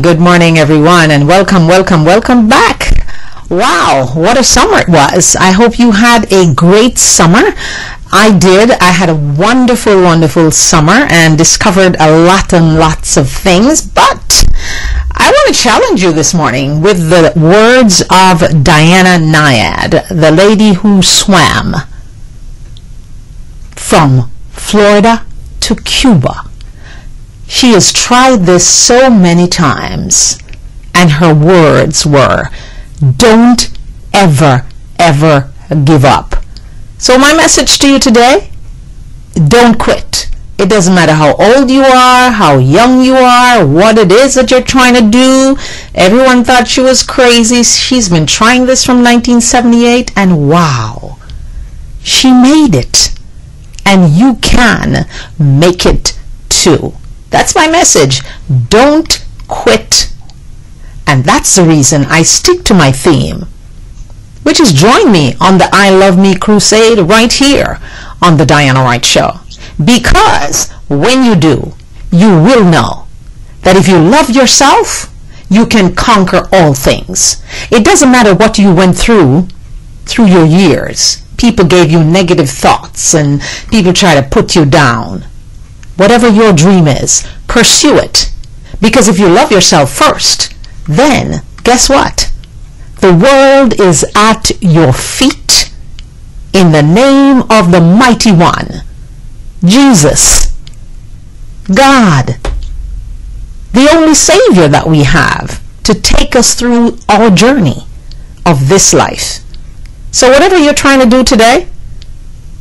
Good morning everyone, and welcome back. Wow, what a summer it was. I hope you had a great summer. I did. I had a wonderful summer and discovered a lot and lots of things, but I want to challenge you this morning with the words of Diana Nyad, the lady who swam from Florida to Cuba. She has tried this so many times, and her words were, don't ever give up. So my message to you today, don't quit. It doesn't matter how old you are, how young you are, what it is that you're trying to do. Everyone thought she was crazy. She's been trying this from 1978, and wow, she made it. And you can make it too. That's my message. Don't quit. And that's the reason I stick to my theme, which is join me on the I Love Me crusade right here on the Diana Wright Show. Because when you do, you will know that if you love yourself, you can conquer all things. It doesn't matter what you went through your years. People gave you negative thoughts and people try to put you down. Whatever your dream is, pursue it. Because if you love yourself first, then guess what? The world is at your feet in the name of the mighty one, Jesus, God, the only Savior that we have to take us through our journey of this life. So whatever you're trying to do today,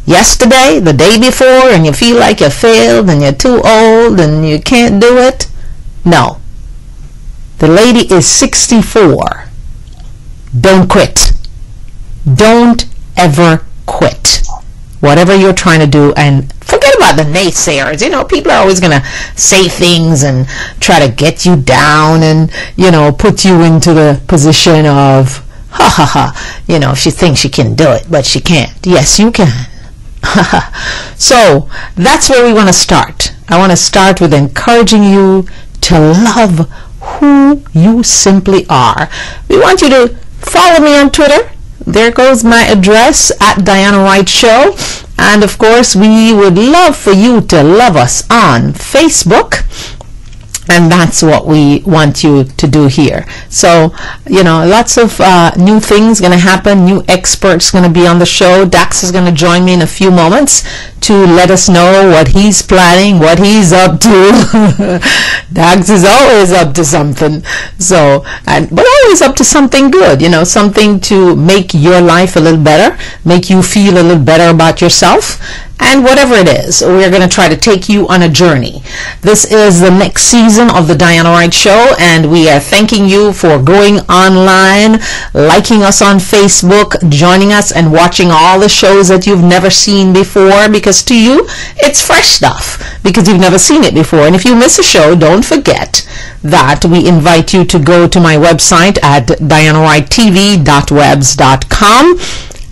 yesterday, the day before, and you feel like you failed and you're too old and you can't do it, no. The lady is 64. Don't quit. Don't ever quit. Whatever you're trying to do, and forget about the naysayers. You know, people are always going to say things and try to get you down and, you know, put you into the position of, ha ha ha, you know, she thinks she can do it, but she can't. Yes, you can. So that's where we want to start. I want to start with encouraging you to love who you simply are. We want you to follow me on Twitter. There goes my address, at Diana Wright Show. And of course, we would love for you to love us on Facebook. And that's what we want you to do here. So, you know, lots of new things going to happen. New experts going to be on the show. Dax is going to join me in a few moments to let us know what he's planning, what he's up to. Dax is always up to something. So, but always up to something good, you know, something to make your life a little better, make you feel a little better about yourself. And whatever it is, we're going to try to take you on a journey. This is the next season of the Diana Wright Show, and we are thanking you for going online, liking us on Facebook, joining us and watching all the shows that you've never seen before, because to you, it's fresh stuff, because you've never seen it before. And if you miss a show, don't forget that we invite you to go to my website at dianawrighttv.webs.com,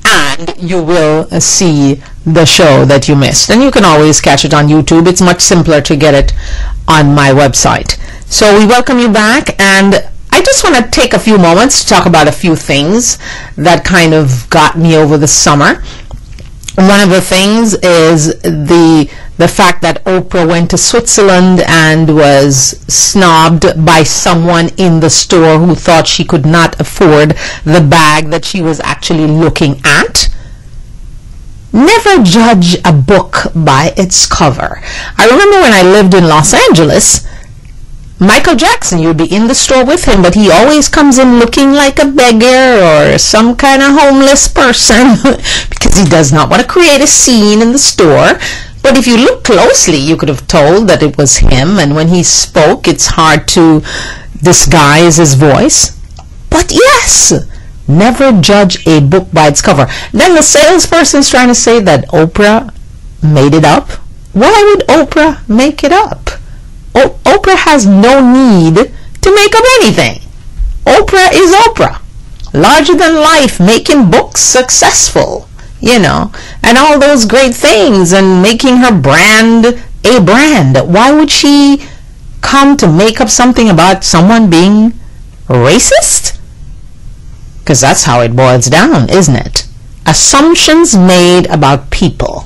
and you will see the show that you missed. And you can always catch it on YouTube. It's much simpler to get it on my website. So we welcome you back, and I just want to take a few moments to talk about a few things that kind of got me over the summer. One of the things is the The fact that Oprah went to Switzerland and was snobbed by someone in the store who thought she could not afford the bag that she was actually looking at. Never judge a book by its cover. I remember when I lived in Los Angeles, Michael Jackson, you'd be in the store with him, but he always comes in looking like a beggar or some kind of homeless person because he does not want to create a scene in the store. But if you look closely, you could have told that it was him, and when he spoke, it's hard to disguise his voice. But yes, never judge a book by its cover. Then the salesperson's trying to say that Oprah made it up. Why would Oprah make it up? Oprah has no need to make up anything. Oprah is Oprah. Larger than life, making books successful, you know, and all those great things, and making her brand a brand. Why would she come to make up something about someone being racist? Because that's how it boils down, isn't it? Assumptions made about people.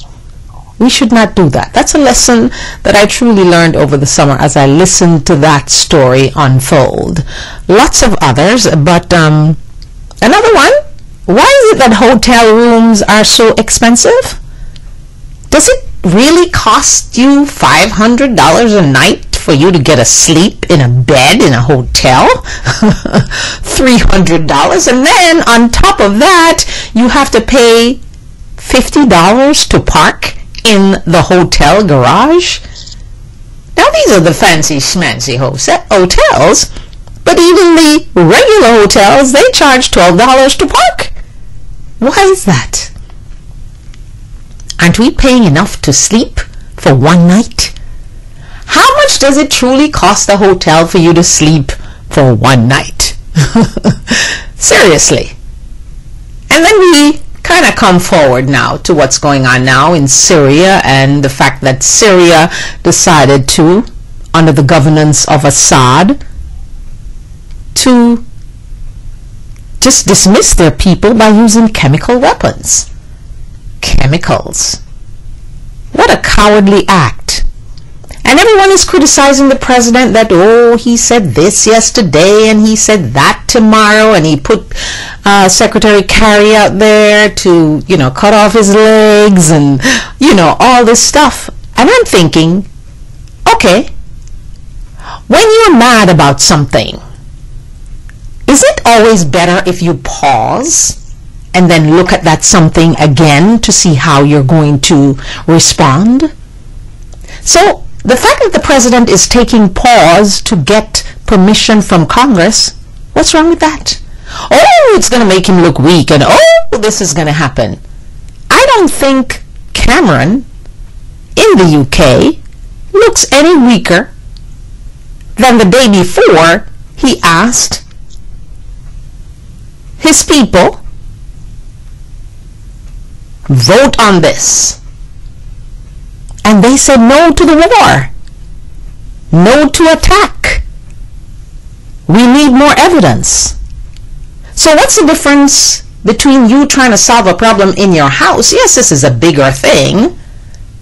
We should not do that. That's a lesson that I truly learned over the summer as I listened to that story unfold. Lots of others, but another one. Why is it that hotel rooms are so expensive? Does it really cost you $500 a night for you to get a sleep in a bed in a hotel? $300, and then on top of that, you have to pay $50 to park in the hotel garage. Now these are the fancy schmancy hotels, but even the regular hotels, they charge $12 to park. Why is that? Aren't we paying enough to sleep for one night? How much does it truly cost a hotel for you to sleep for one night? Seriously. And then we kind of come forward now to what's going on now in Syria, and the fact that Syria decided to, under the governance of Assad, to just dismiss their people by using chemical weapons. Chemicals. What a cowardly act. And everyone is criticizing the president that, oh, he said this yesterday and he said that tomorrow, and he put Secretary Kerry out there to, you know, cut off his legs and, you know, all this stuff. And I'm thinking, okay, when you're mad about something, is it always better if you pause and then look at that something again to see how you're going to respond? So the fact that the president is taking pause to get permission from Congress, what's wrong with that? Oh, it's going to make him look weak, and oh, this is going to happen. I don't think Cameron in the UK looks any weaker than the day before he asked his people, vote on this. And they said no to the war, no to attack. We need more evidence. So what's the difference between you trying to solve a problem in your house? Yes, this is a bigger thing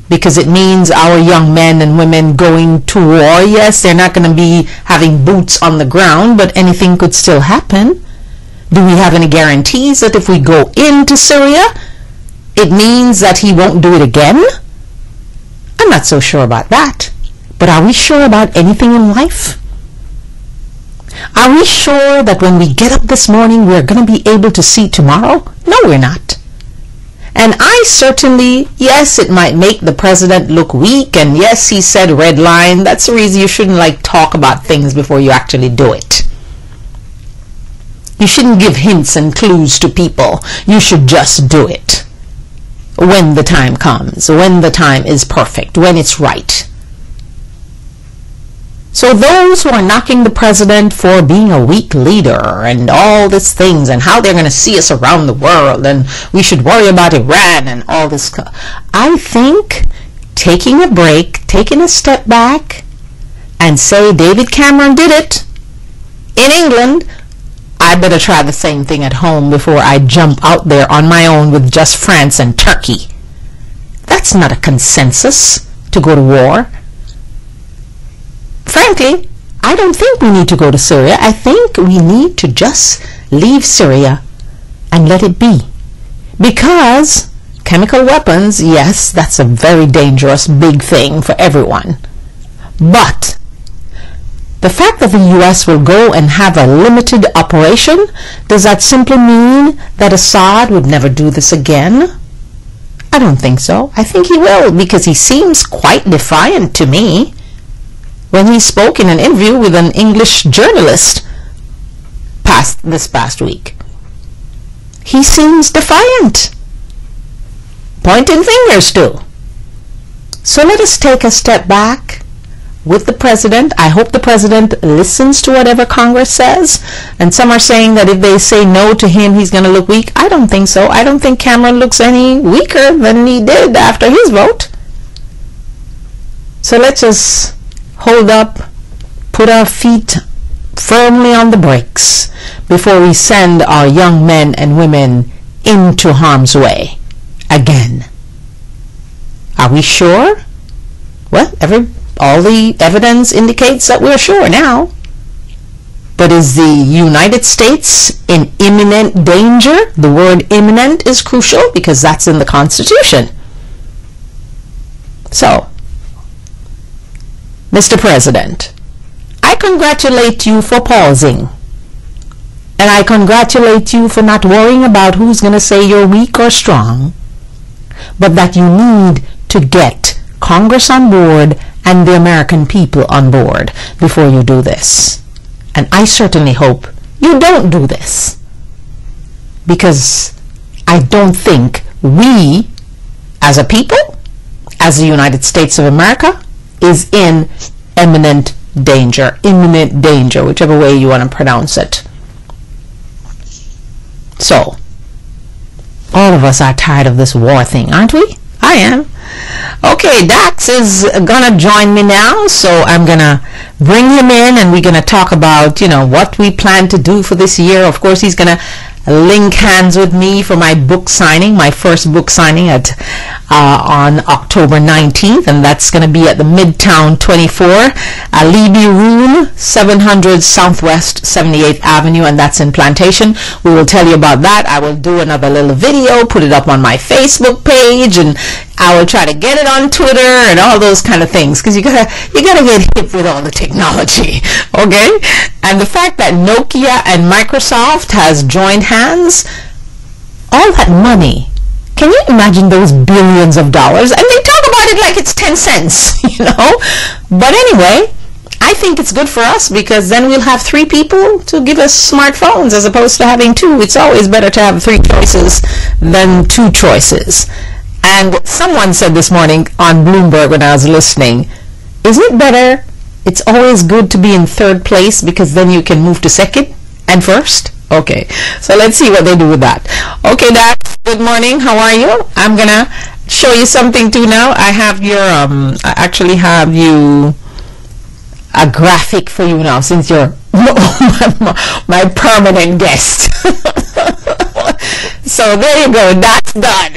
because it means our young men and women going to war. Yes, they're not going to be having boots on the ground, but anything could still happen. Do we have any guarantees that if we go into Syria, it means that he won't do it again? I'm not so sure about that. But are we sure about anything in life? Are we sure that when we get up this morning, we're going to be able to see tomorrow? No, we're not. And I certainly, yes, it might make the president look weak, and yes, he said red line. That's the reason you shouldn't talk about things before you actually do it. You shouldn't give hints and clues to people. You should just do it when the time comes, when the time is perfect, when it's right. So those who are knocking the president for being a weak leader and all these things and how they're going to see us around the world and we should worry about Iran and all this, I think taking a break, taking a step back and say David Cameron did it in England, I better try the same thing at home before I jump out there on my own with just France and Turkey. That's not a consensus to to go to war. Frankly, I don't think we need to go to Syria. I think we need to just leave Syria and let it be. Because chemical weapons, yes, that's a very dangerous big thing for everyone. But the fact that the U.S. will go and have a limited operation, does that simply mean that Assad would never do this again? I don't think so. I think he will, because he seems quite defiant to me when he spoke in an interview with an English journalist this past week. He seems defiant, pointing fingers too. So let us take a step back with the president. I hope the president listens to whatever Congress says. And some are saying that if they say no to him, he's going to look weak. I don't think so. I don't think Cameron looks any weaker than he did after his vote. So let's just hold up, put our feet firmly on the brakes before we send our young men and women into harm's way again. Are we sure? Well, all the evidence indicates that we're sure now. But is the United States in imminent danger? The word imminent is crucial because that's in the Constitution. So, Mr. President, I congratulate you for pausing. And I congratulate you for not worrying about who's going to say you're weak or strong. But that you need to get Congress on board and the American people on board before you do this. And I certainly hope you don't do this, because I don't think we as a people, as the United States of America, is in imminent danger, whichever way you want to pronounce it. So, all of us are tired of this war thing, aren't we? I am. Okay, Dax is gonna join me now, so I'm gonna bring him in and we're gonna talk about, what we plan to do for this year. Of course, he's gonna link hands with me for my book signing, my first book signing on October 19th, and that's going to be at the Midtown 24, Alibi Room, 700 Southwest 78th Avenue, and that's in Plantation. We will tell you about that. I will do another little video, put it up on my Facebook page, and I will try to get it on Twitter and all those kind of things, because you gotta get hip with all the technology, okay? And the fact that Nokia and Microsoft has joined hands, all that money, can you imagine those billions of dollars? And they talk about it like it's 10 cents, But anyway, I think it's good for us, because then we'll have 3 people to give us smartphones as opposed to having 2. It's always better to have 3 choices than 2 choices. And someone said this morning on Bloomberg when I was listening, isn't it better? It's always good to be in 3rd place, because then you can move to 2nd and 1st. Okay, so let's see what they do with that. Okay, Dax, good morning. How are you? I'm going to show you something too now. I have your, I actually have you a graphic for you now, since you're my permanent guest. So there you go, that's done.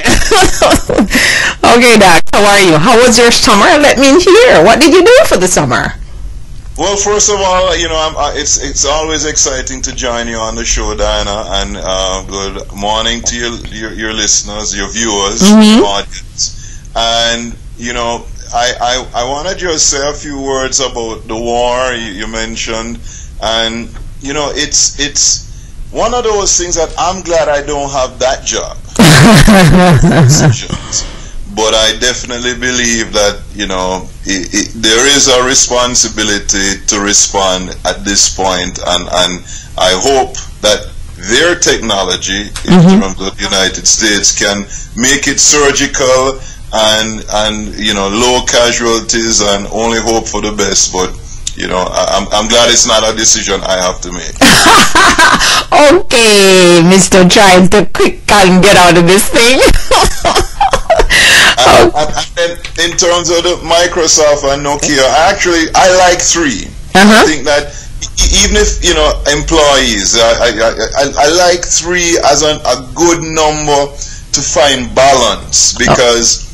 Okay, Dax, how are you? How was your summer? Let me hear. What did you do for the summer? Well, first of all, it's always exciting to join you on the show, Diana, and good morning to your listeners, your viewers, audience. And I want to just say a few words about the war you mentioned, and it's one of those things that I'm glad I don't have that job. Decisions. But I definitely believe that, there is a responsibility to respond at this point, and I hope that their technology in terms of the United States can make it surgical and low casualties, and only hope for the best. But I'm glad it's not a decision I have to make. Okay, Mr. Trying to quick and get out of this thing. And in terms of the Microsoft and Nokia, I like 3. I think that even if employees, I like 3 as a good number to find balance, because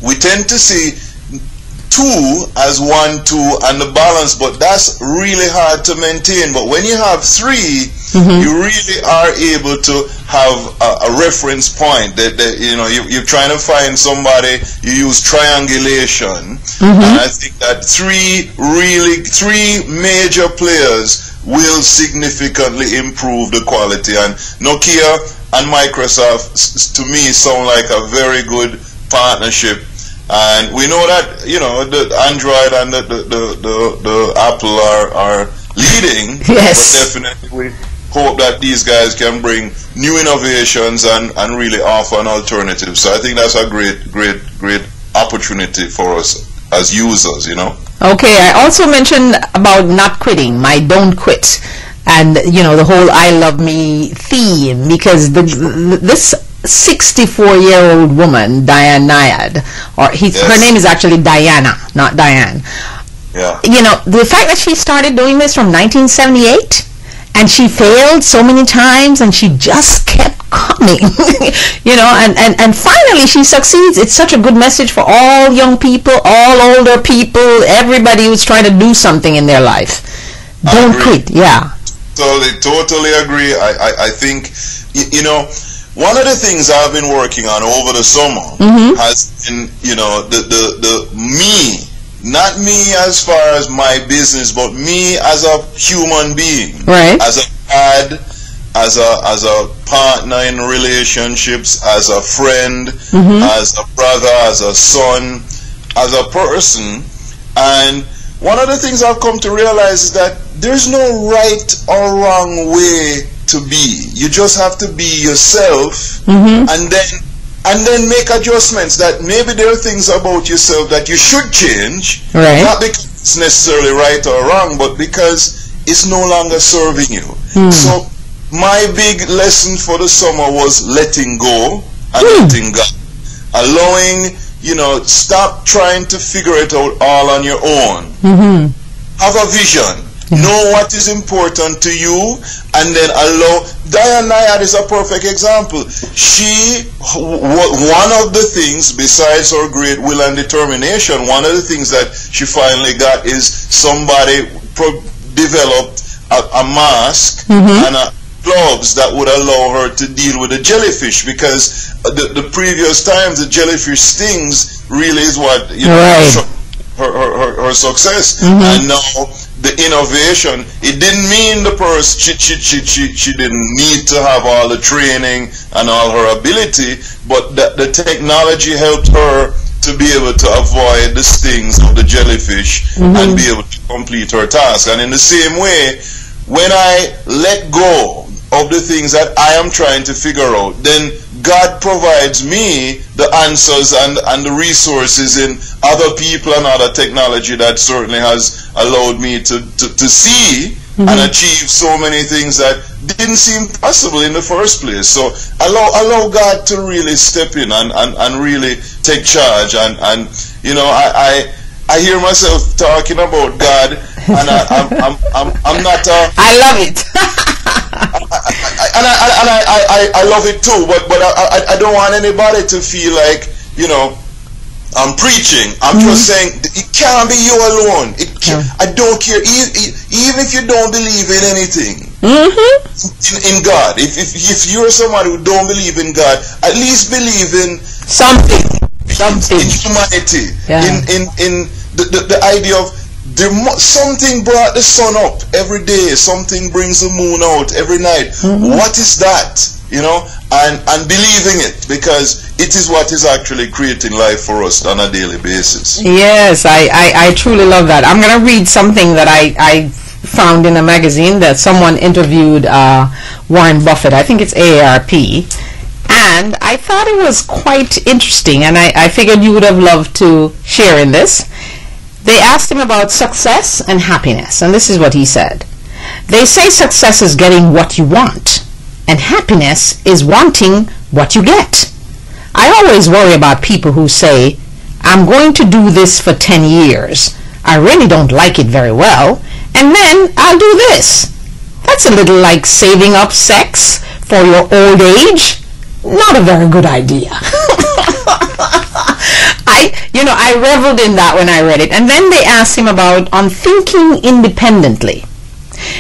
we tend to see two as 1, 2 and the balance, but that's really hard to maintain. But when you have three, you really are able to have a reference point that you're trying to find somebody. You use triangulation, and I think that three major players will significantly improve the quality. And Nokia and Microsoft, to me, sound like a very good partnership. And we know that the Android and the Apple are leading. Yes. But definitely we hope that these guys can bring new innovations and really offer an alternative. So I think that's a great opportunity for us as users. Okay. I also mentioned about not quitting. My don't quit, and the whole I love me theme, because this 64-year-old woman, Diane Nyad, her name is actually Diana, not Diane. Yeah. The fact that she started doing this from 1978, and she failed so many times, and she just kept coming, and finally she succeeds. It's such a good message for all young people, all older people, everybody who's trying to do something in their life. Don't quit. Yeah. Totally agree. I think, one of the things I've been working on over the summer has been, not me as far as my business, but me as a human being, right? As a dad, as a partner in relationships, as a friend, as a brother, as a son, as a person. And one of the things I've come to realize is that there's no right or wrong way to be. You just have to be yourself, and then make adjustments. That maybe there are things about yourself that you should change, right? Not because it's necessarily right or wrong, but because it's no longer serving you. So my big lesson for the summer was letting go and letting God, allowing, stop trying to figure it out all on your own. Have a vision. Know what is important to you, and then allow. Diane Nyad is a perfect example. One of the things, besides her great will and determination, one of the things that she finally got is somebody developed a mask and gloves that would allow her to deal with the jellyfish, because the previous times the jellyfish stings really is what her success. And now the innovation, it didn't mean the person she didn't need to have all the training and all her ability, but the technology helped her to be able to avoid the stings of the jellyfish and be able to complete her task. And in the same way, when I let go of the things that I am trying to figure out, then God provides me the answers and the resources in other people and other technology that certainly has allowed me to see and achieve so many things that didn't seem possible in the first place. So allow God to really step in and really take charge. And I hear myself talking about God, and I'm not. I love it. I love it too, but I don't want anybody to feel like I'm preaching. I'm just saying it can't be you alone. I don't care, even if you don't believe in anything in God. If you're somebody who don't believe in God, at least believe in something in humanity, in the idea of something brought the sun up every day, something brings the moon out every night. What is that? And believing it, because it is what is actually creating life for us on a daily basis. Yes, I truly love that. I'm going to read something that I found in a magazine that someone interviewed Warren Buffett. I think it's AARP. And I thought it was quite interesting, and I figured you would have loved to share in this. They asked him about success and happiness, and this is what he said. They say success is getting what you want, and happiness is wanting what you get. I always worry about people who say, I'm going to do this for 10 years. I really don't like it very well, and then I'll do this. That's a little like saving up sex for your old age. Not a very good idea. I reveled in that when I read it. And then they asked him about on thinking independently.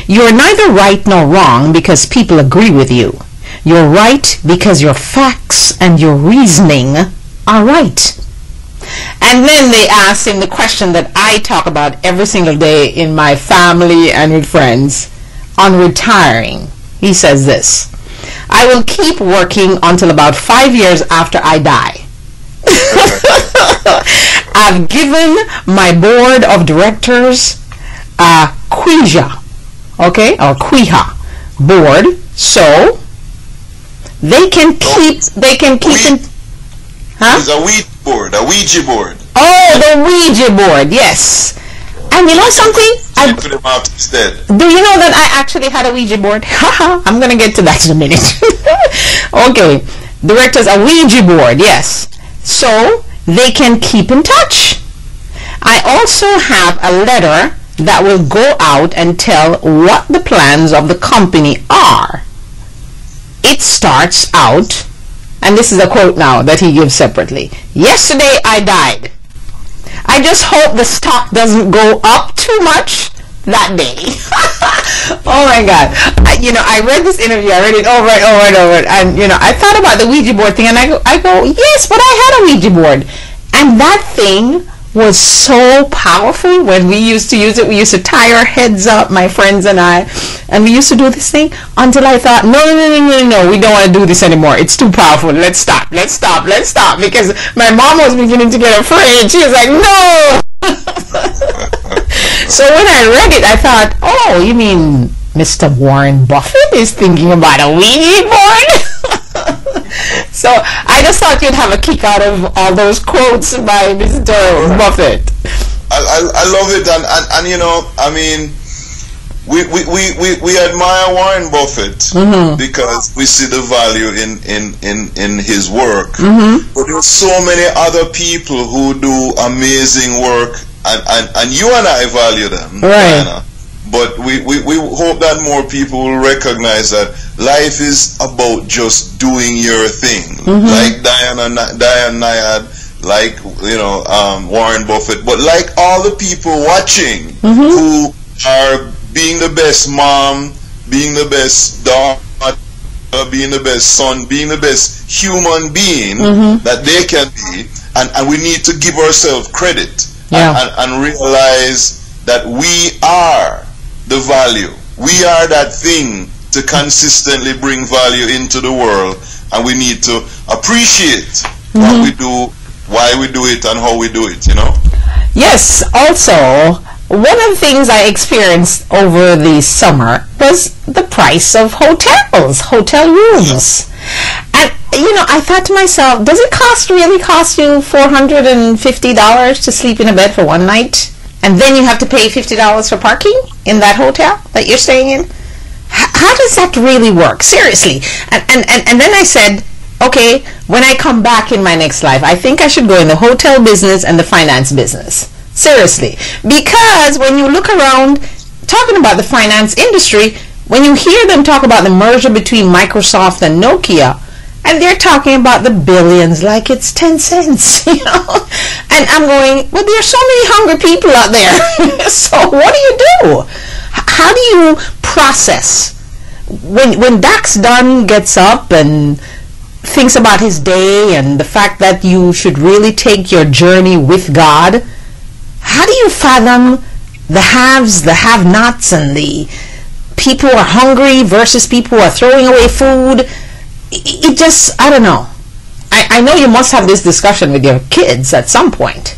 You're neither right nor wrong because people agree with you. You're right because your facts and your reasoning are right. And then they asked him the question that I talk about every single day in my family and with friends on retiring. He says this: I will keep working until about 5 years after I die. I've given my board of directors a QIHA, okay, or QIHA board, so they can keep in, huh? It's a Ouija board. Oh, the Ouija board, yes. And you know something? Do you know that I actually had a Ouija board? I'm going to get to that in a minute. Okay. Directors, a Ouija board, yes. So they can keep in touch. I also have a letter that will go out and tell what the plans of the company are. It starts out, and this is a quote now that he gives separately. Yesterday I died. I just hope the stock doesn't go up too much that day. Oh my God. I read this interview. I read it over and over and over. And, I thought about the Ouija board thing, and I go, yes, but I had a Ouija board. And that thing was so powerful when we used to use it. We used to tie our heads up, my friends and I, and we used to do this thing until I thought, no, we don't want to do this anymore. It's too powerful. Let's stop, because my mom was beginning to get afraid. She was like, no. So when I read it, I thought, oh, you mean Mr. Warren Buffett is thinking about a Ouija board? So I just thought you'd have a kick out of all those quotes by Mr. Buffett. I love it, and we admire Warren Buffett because we see the value in his work. But there's so many other people who do amazing work, and you and I value them, right? Diana. But we hope that more people will recognize that life is about just doing your thing, like Diane Nyad, like Warren Buffett, but like all the people watching who are being the best mom, being the best daughter, being the best son, being the best human being that they can be, and we need to give ourselves credit and realize that we are the value. We are that thing to consistently bring value into the world, and we need to appreciate what we do, why we do it, and how we do it, Yes, also, one of the things I experienced over the summer was the price of hotel rooms. And, I thought to myself, does it really cost you $450 to sleep in a bed for one night? And then you have to pay $50 for parking in that hotel that you're staying in? How does that really work? Seriously. And then I said, okay, when I come back in my next life, I think I should go in the hotel business and the finance business. Seriously. Because when you look around, talking about the finance industry, when you hear them talk about the merger between Microsoft and Nokia, and they're talking about the billions like it's 10 cents, And I'm going, well, there's so many hungry people out there. So what do you do? How do you process? When Dax Dunn gets up and thinks about his day and the fact that you should really take your journey with God, how do you fathom the haves, the have-nots, and the people who are hungry versus people who are throwing away food? It just, I don't know. I know you must have this discussion with your kids at some point.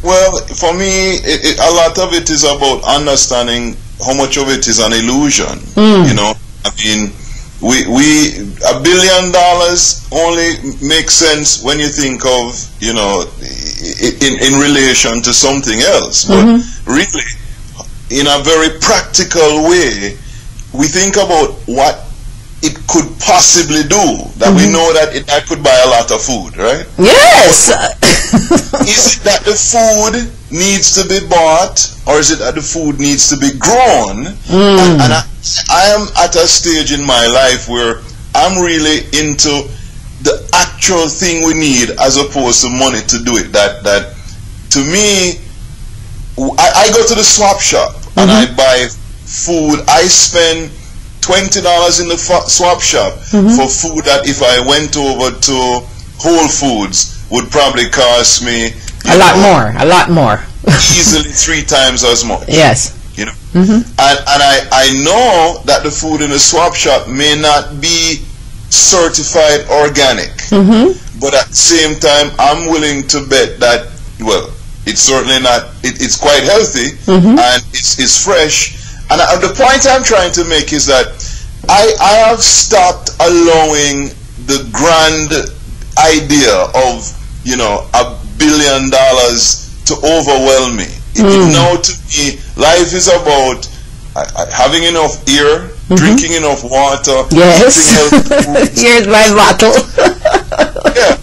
Well, for me, a lot of it is about understanding how much of it is an illusion. I mean, $1 billion only makes sense when you think of, in relation to something else. But really, in a very practical way, we think about what it could possibly do, that we know that that could buy a lot of food, right? Yes. Is it that the food needs to be bought, or is it that the food needs to be grown? And I am at a stage in my life where I'm really into the actual thing we need as opposed to money to do it. That to me, I go to the swap shop and I buy food. I spend $20 in the swap shop for food that if I went over to Whole Foods would probably cost me a lot more. Easily 3 times as much. Yes. You know, and I know that the food in the swap shop may not be certified organic, but at the same time, I'm willing to bet that, well, it's certainly not. It's quite healthy and it's fresh. And the point I'm trying to make is that I have stopped allowing the grand idea of, you know, $1 billion to overwhelm me. Now to me, life is about having enough air, drinking enough water, yes. eating healthy foods. Here's my bottle. Yeah,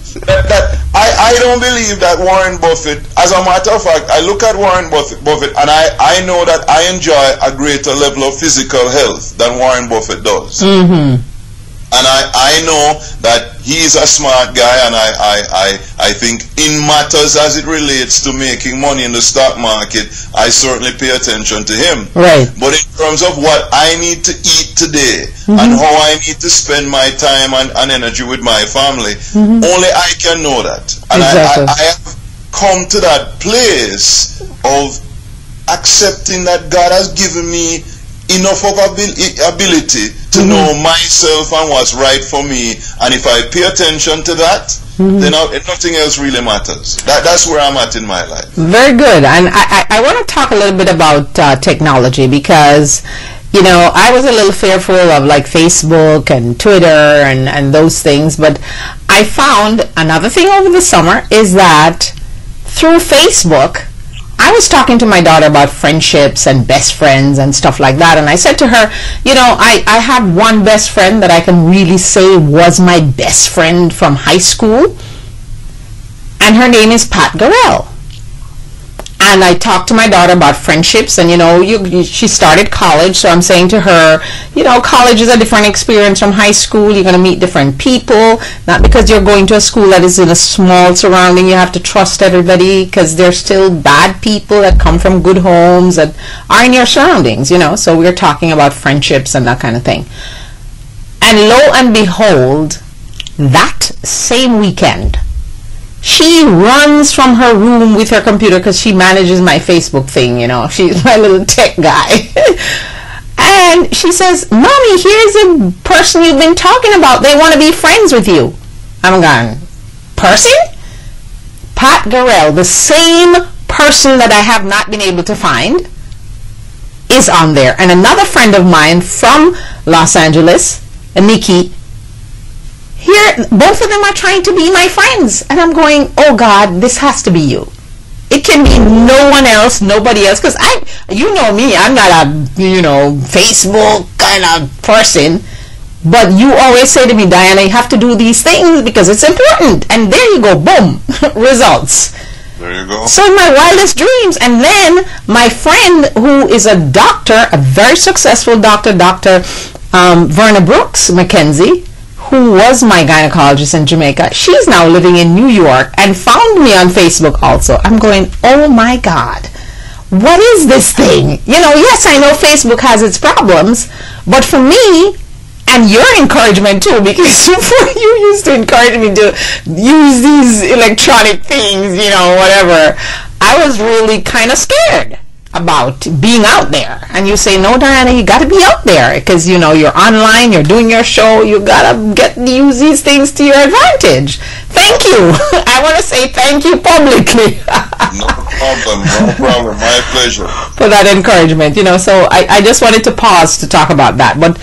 I don't believe that Warren Buffett, as a matter of fact, I look at Warren Buffett and I know that I enjoy a greater level of physical health than Warren Buffett does. And I know that he's a smart guy, and I think in matters as it relates to making money in the stock market, I certainly pay attention to him. Right. But in terms of what I need to eat today and how I need to spend my time and energy with my family, only I can know that. And exactly. I have come to that place of accepting that God has given me enough of ability to know myself and what's right for me, and if I pay attention to that, then nothing else really matters. That's where I'm at in my life. Very good. And I want to talk a little bit about technology, because you know, I was a little fearful of like Facebook and Twitter and those things, but I found another thing over the summer is that through Facebook I was talking to my daughter about friendships and best friends and stuff like that, and I said to her, you know, I have one best friend that I can really say was my best friend from high school, and her name is Pat Garrell. And I talked to my daughter about friendships, and you know, she started college, so I'm saying to her, you know, college is a different experience from high school. You're going to meet different people, not because you're going to a school that is in a small surrounding, you have to trust everybody, because there's still bad people that come from good homes that are in your surroundings, you know. So we're talking about friendships and that kind of thing. And lo and behold, that same weekend, she runs from her room with her computer, because she manages my Facebook thing, you know. She's my little tech guy. And she says, Mommy, here's a person you've been talking about. They want to be friends with you. I'm going, person? Pat Garrell, the same person that I have not been able to find, is on there. And another friend of mine from Los Angeles, Nikki, here, both of them are trying to be my friends. And I'm going, oh God, this has to be you. It can be no one else, nobody else. Because you know me, I'm not a, you know, Facebook kind of person. But you always say to me, Diana, you have to do these things because it's important. And there you go, boom, results. There you go. So in my wildest dreams. And then my friend who is a doctor, a very successful doctor, Dr. Verna Brooks McKenzie, who was my gynecologist in Jamaica, she's now living in New York and found me on Facebook also. I'm going, oh my God, what is this thing? You know, yes, I know Facebook has its problems, but for me, and your encouragement too, because before you used to encourage me to use these electronic things, you know, whatever, I was really kind of scared about being out there. And you say, no, Diana, you got to be out there, because you know, you're online, you're doing your show, you got to use these things to your advantage. Thank you. I want to say thank you publicly. No problem, my pleasure. For that encouragement, you know. So I just wanted to pause to talk about that, but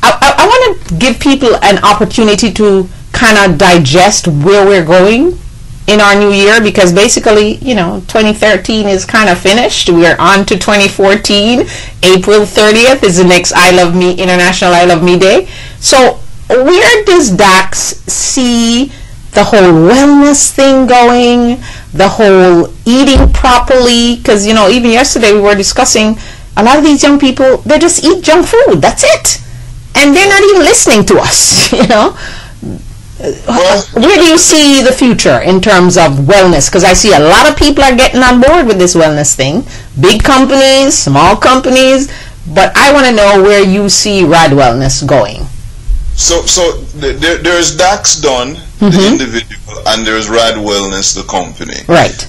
I want to give people an opportunity to kind of digest where we're going in our new year, because basically, you know, 2013 is kind of finished. We're on to 2014. April 30th is the next I Love Me, International I Love Me Day. So where does Dax see the whole wellness thing going, the whole eating properly? Because, you know, even yesterday we were discussing a lot of these young people, they just eat junk food, that's it, and they're not even listening to us. You know, Where do you see the future in terms of wellness? Because I see a lot of people are getting on board with this wellness thing. Big companies, small companies. But I want to know where you see Rad Wellness going. So there's Dax Dunn, the individual, and there's Rad Wellness, the company. Right.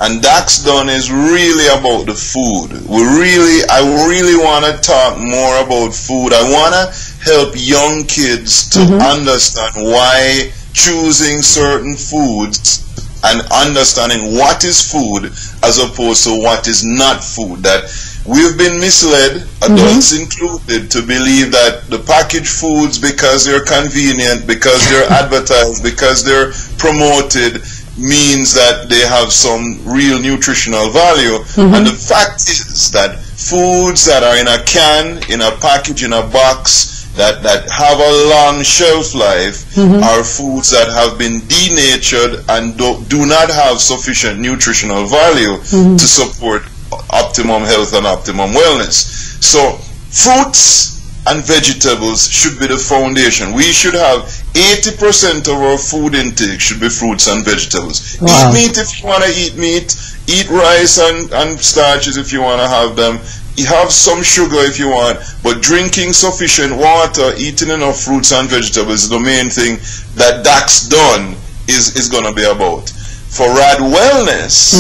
And Dax Dunn is really about the food. I really want to talk more about food. I want to help young kids to understand why choosing certain foods and understanding what is food as opposed to what is not food. That we've been misled, adults included, to believe that the packaged foods, because they're convenient, because they're advertised, because they're promoted, means that they have some real nutritional value. And the fact is that foods that are in a can, in a package, in a box, that have a long shelf life are foods that have been denatured and do not have sufficient nutritional value to support optimum health and optimum wellness. So fruits and vegetables should be the foundation. We should have 80% of our food intake should be fruits and vegetables. Wow. Eat meat if you want to eat meat. Eat rice and starches if you want to have them. You have some sugar if you want, but drinking sufficient water, eating enough fruits and vegetables is the main thing that Dax Dunn is going to be about. For Rad Wellness,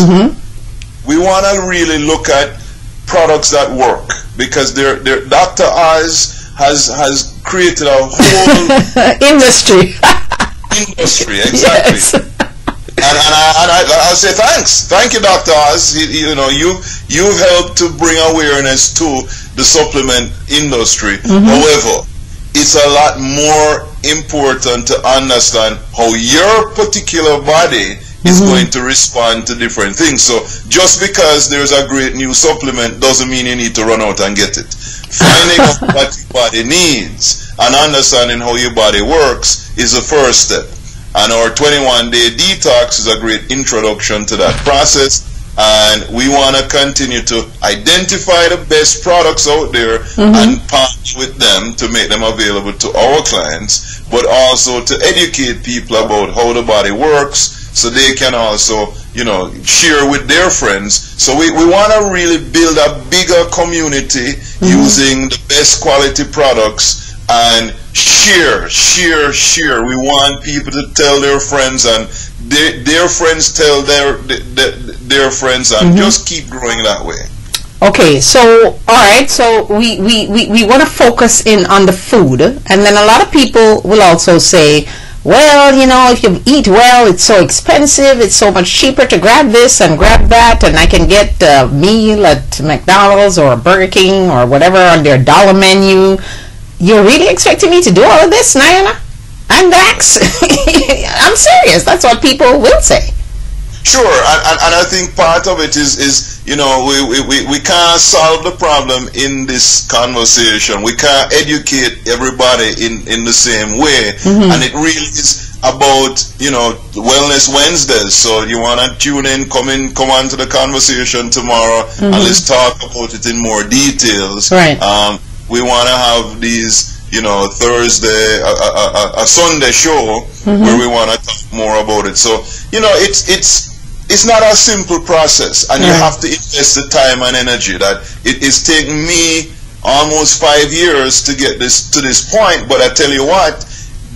we want to really look at products that work, because Dr. Oz has created a whole industry. Industry, exactly. Yes. And I say thank you, Dr. Oz. You've helped to bring awareness to the supplement industry. However, it's a lot more important to understand how your particular body is going to respond to different things. So just because there's a great new supplement doesn't mean you need to run out and get it. Finding out what your body needs and understanding how your body works is the first step. And our 21-day detox is a great introduction to that process. And we want to continue to identify the best products out there and partner with them to make them available to our clients, but also to educate people about how the body works, so they can also, share with their friends. So we want to really build a bigger community using the best quality products and share. We want people to tell their friends, and their friends tell their friends, and just keep growing that way. Okay, so all right, so we want to focus in on the food, and then a lot of people will also say, well, if you eat well, it's so expensive, it's so much cheaper to grab this and grab that, and I can get a meal at McDonald's or Burger King or whatever on their dollar menu. You're really expecting me to do all of this, Nayana? And Dax? I'm serious. That's what people will say. Sure, and I think part of it is we can't solve the problem in this conversation. We can't educate everybody in the same way, and it really is about Wellness Wednesdays. So you want to tune in, come on to the conversation tomorrow, and let's talk about it in more details. Right. We want to have these, Thursday, a Sunday show where we want to talk more about it. So, it's not a simple process, and you have to invest the time and energy. That it is taking me almost 5 years to get this to this point. But I tell you what,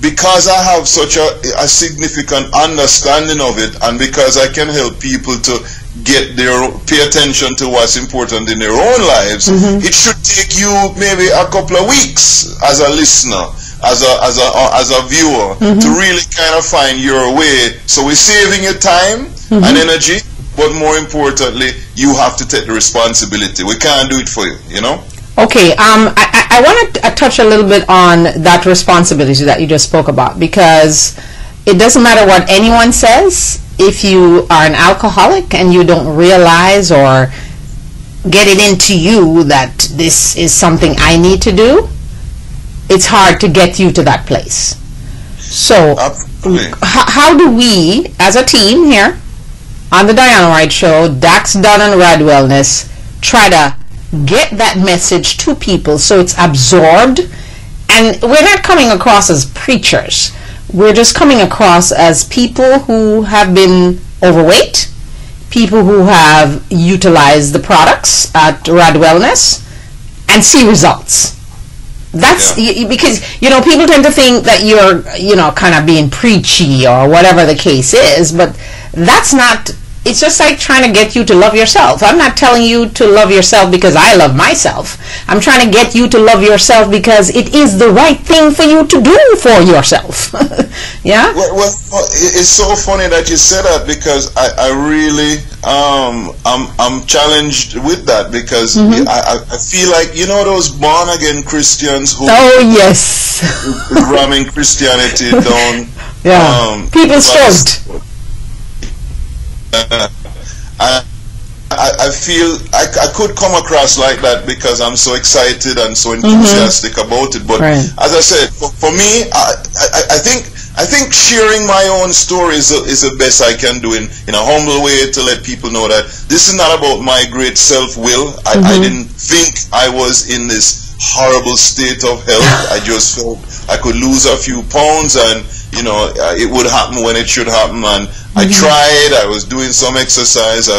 because I have such a significant understanding of it, and because I can help people to pay attention to what's important in their own lives, it should take you maybe a couple of weeks as a listener, as a viewer, to really kind of find your way. So we're saving you time and energy, but more importantly, you have to take the responsibility. We can't do it for you, Okay, I want to touch a little bit on that responsibility that you just spoke about, because it doesn't matter what anyone says. If you are an alcoholic and you don't realize or get it into you that this is something I need to do, it's hard to get you to that place. So how do we, as a team here on the Diana White Show, Dax Dunn and Rad Wellness, try to get that message to people so it's absorbed? And we're not coming across as preachers. we're just coming across as people who have been overweight, people who have utilized the products at Rad Wellness and see results. That's because, you know, people tend to think that you're, you know, kind of being preachy or whatever the case is, but that's not. It's just like trying to get you to love yourself. I'm not telling you to love yourself because I love myself. I'm trying to get you to love yourself because it is the right thing for you to do for yourself. Yeah? Well, it's so funny that you said that, because I really, I'm challenged with that, because I feel like, you know, those born-again Christians who... Oh, yes. ramming Christianity down... Yeah. People stressed. I feel I could come across like that because I'm so excited and so enthusiastic about it. But as I said, for me, I think sharing my own story is the best I can do in a humble way, to let people know that this is not about my great self-will. I didn't think I was in this horrible state of health. I just felt I could lose a few pounds, and you know, it would happen when it should happen. And I tried. I was doing some exercise.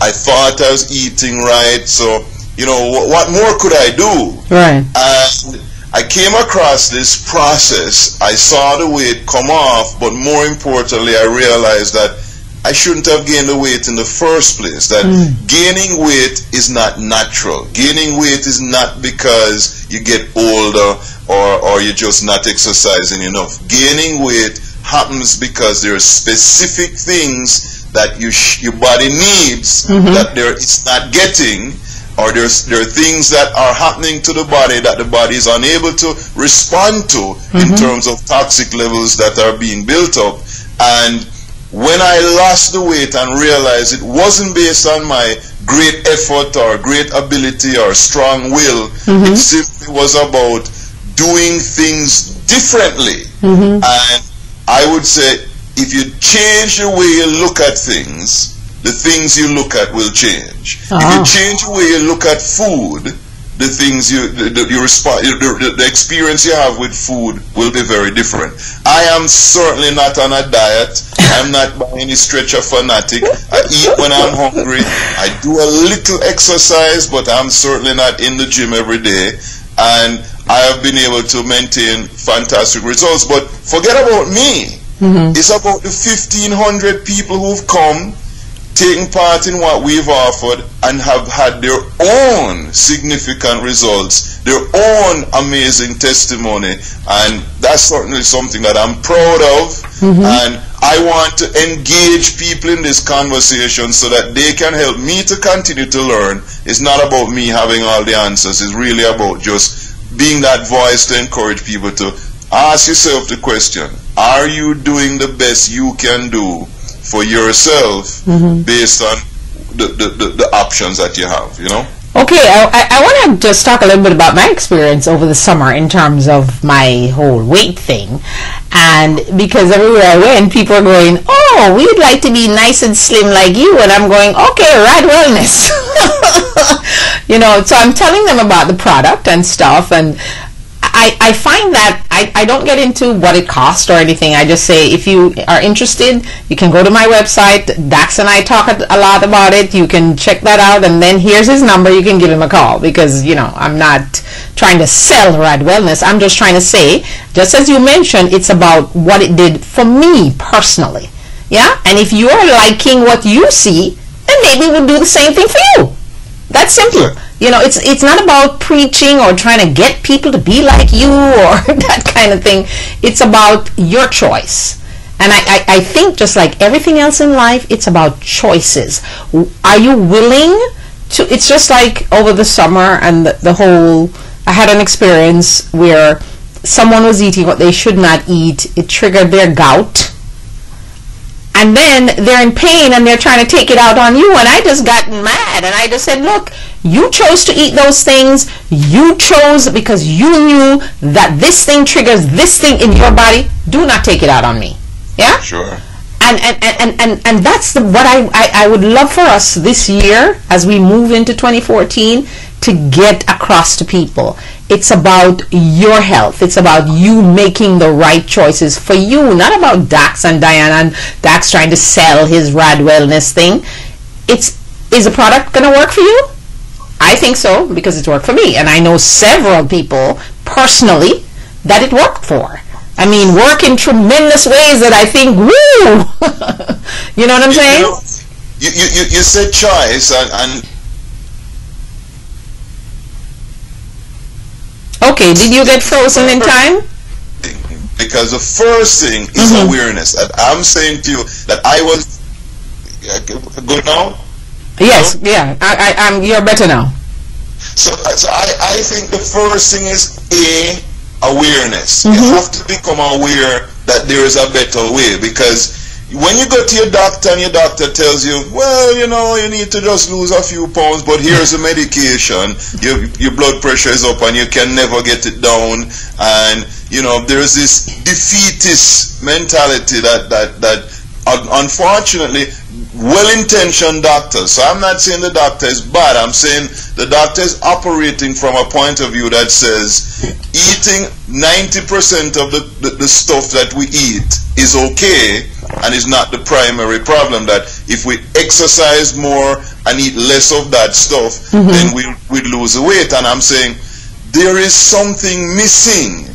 I thought I was eating right. So, you know, what more could I do? Right. And I came across this process. I saw the weight come off, but more importantly, I realized that I shouldn't have gained the weight in the first place. That gaining weight is not natural. Gaining weight is not because you get older or you're just not exercising enough. Gaining weight happens because there are specific things that your body needs that it's not getting, or there are things that are happening to the body that the body is unable to respond to in terms of toxic levels that are being built up. And when I lost the weight and realized it wasn't based on my great effort or great ability or strong will, it simply was about doing things differently. And I would say, if you change the way you look at things, the things you look at will change. If you change the way you look at food, the things the experience you have with food will be very different. I am certainly not on a diet. I'm not by any stretch a fanatic. I eat when I'm hungry. I do a little exercise, but I'm certainly not in the gym every day. And I have been able to maintain fantastic results. But forget about me. It's about the 1,500 people who've come, taking part in what we've offered, and have had their own significant results, their own amazing testimony. And that's certainly something that I'm proud of. And I want to engage people in this conversation so that they can help me to continue to learn. It's not about me having all the answers. It's really about just being that voice to encourage people to ask yourself the question, are you doing the best you can do for yourself based on the options that you have, you know? Okay, I want to just talk a little bit about my experience over the summer in terms of my whole weight thing. And because everywhere I went, people are going, oh, we'd like to be nice and slim like you. And I'm going, okay, Rad Wellness. You know, so I'm telling them about the product and stuff. And I find that I don't get into what it costs or anything. I just say, if you are interested, you can go to my website. Dax and I talk a lot about it. You can check that out, and then here's his number. You can give him a call, because, you know, I'm not trying to sell Rad Wellness. I'm just trying to say, just as you mentioned, it's about what it did for me personally. Yeah? And if you are liking what you see, then maybe we'll do the same thing for you. That's simple. You know, it's not about preaching or trying to get people to be like you or that kind of thing. It's about your choice. And I think, just like everything else in life, it's about choices. Are you willing to? It's just like over the summer and the whole, I had an experience where someone was eating what they should not eat. It triggered their gout. And then they're in pain and they're trying to take it out on you. And I just got mad. And I just said, look, you chose to eat those things. You chose because you knew that this thing triggers this thing in your body. Do not take it out on me. Yeah? Sure. And that's what I would love for us this year, as we move into 2014, to get across to people. it's about your health. It's about you making the right choices for you, not about Dax and Diana and Dax trying to sell his Rad Wellness thing. Is the product going to work for you? I think so, because it's worked for me. And I know several people personally that it worked for. I mean, work in tremendous ways that I think, woo! You know what I'm saying? You said choice, and okay, did you get frozen in time? Because the first thing is awareness. And I'm saying to you that I was good now. Yes, yeah, I'm. You're better now. So I think the first thing is awareness. You have to become aware that there is a better way, because when you go to your doctor and your doctor tells you, well, you know, you need to just lose a few pounds, but here's a medication, your blood pressure is up and you can never get it down, and you know, there's this defeatist mentality that unfortunately well-intentioned doctors, so I'm not saying the doctor is bad, I'm saying the doctor is operating from a point of view that says eating 90% of the stuff that we eat is okay and is not the primary problem, that if we exercise more and eat less of that stuff, then we'd lose the weight. And I'm saying there is something missing,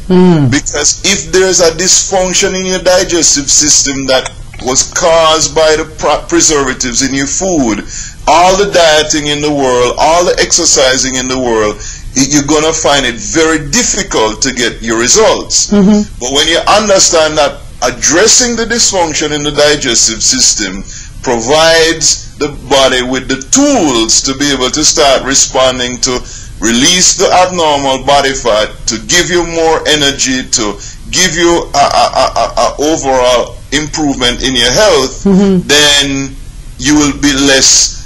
because if there's a dysfunction in your digestive system that was caused by the preservatives in your food, all the dieting in the world, all the exercising in the world, you're going to find it very difficult to get your results. But when you understand that addressing the dysfunction in the digestive system provides the body with the tools to be able to start responding to release the abnormal body fat, to give you more energy, to give you a overall improvement in your health, then you will be less,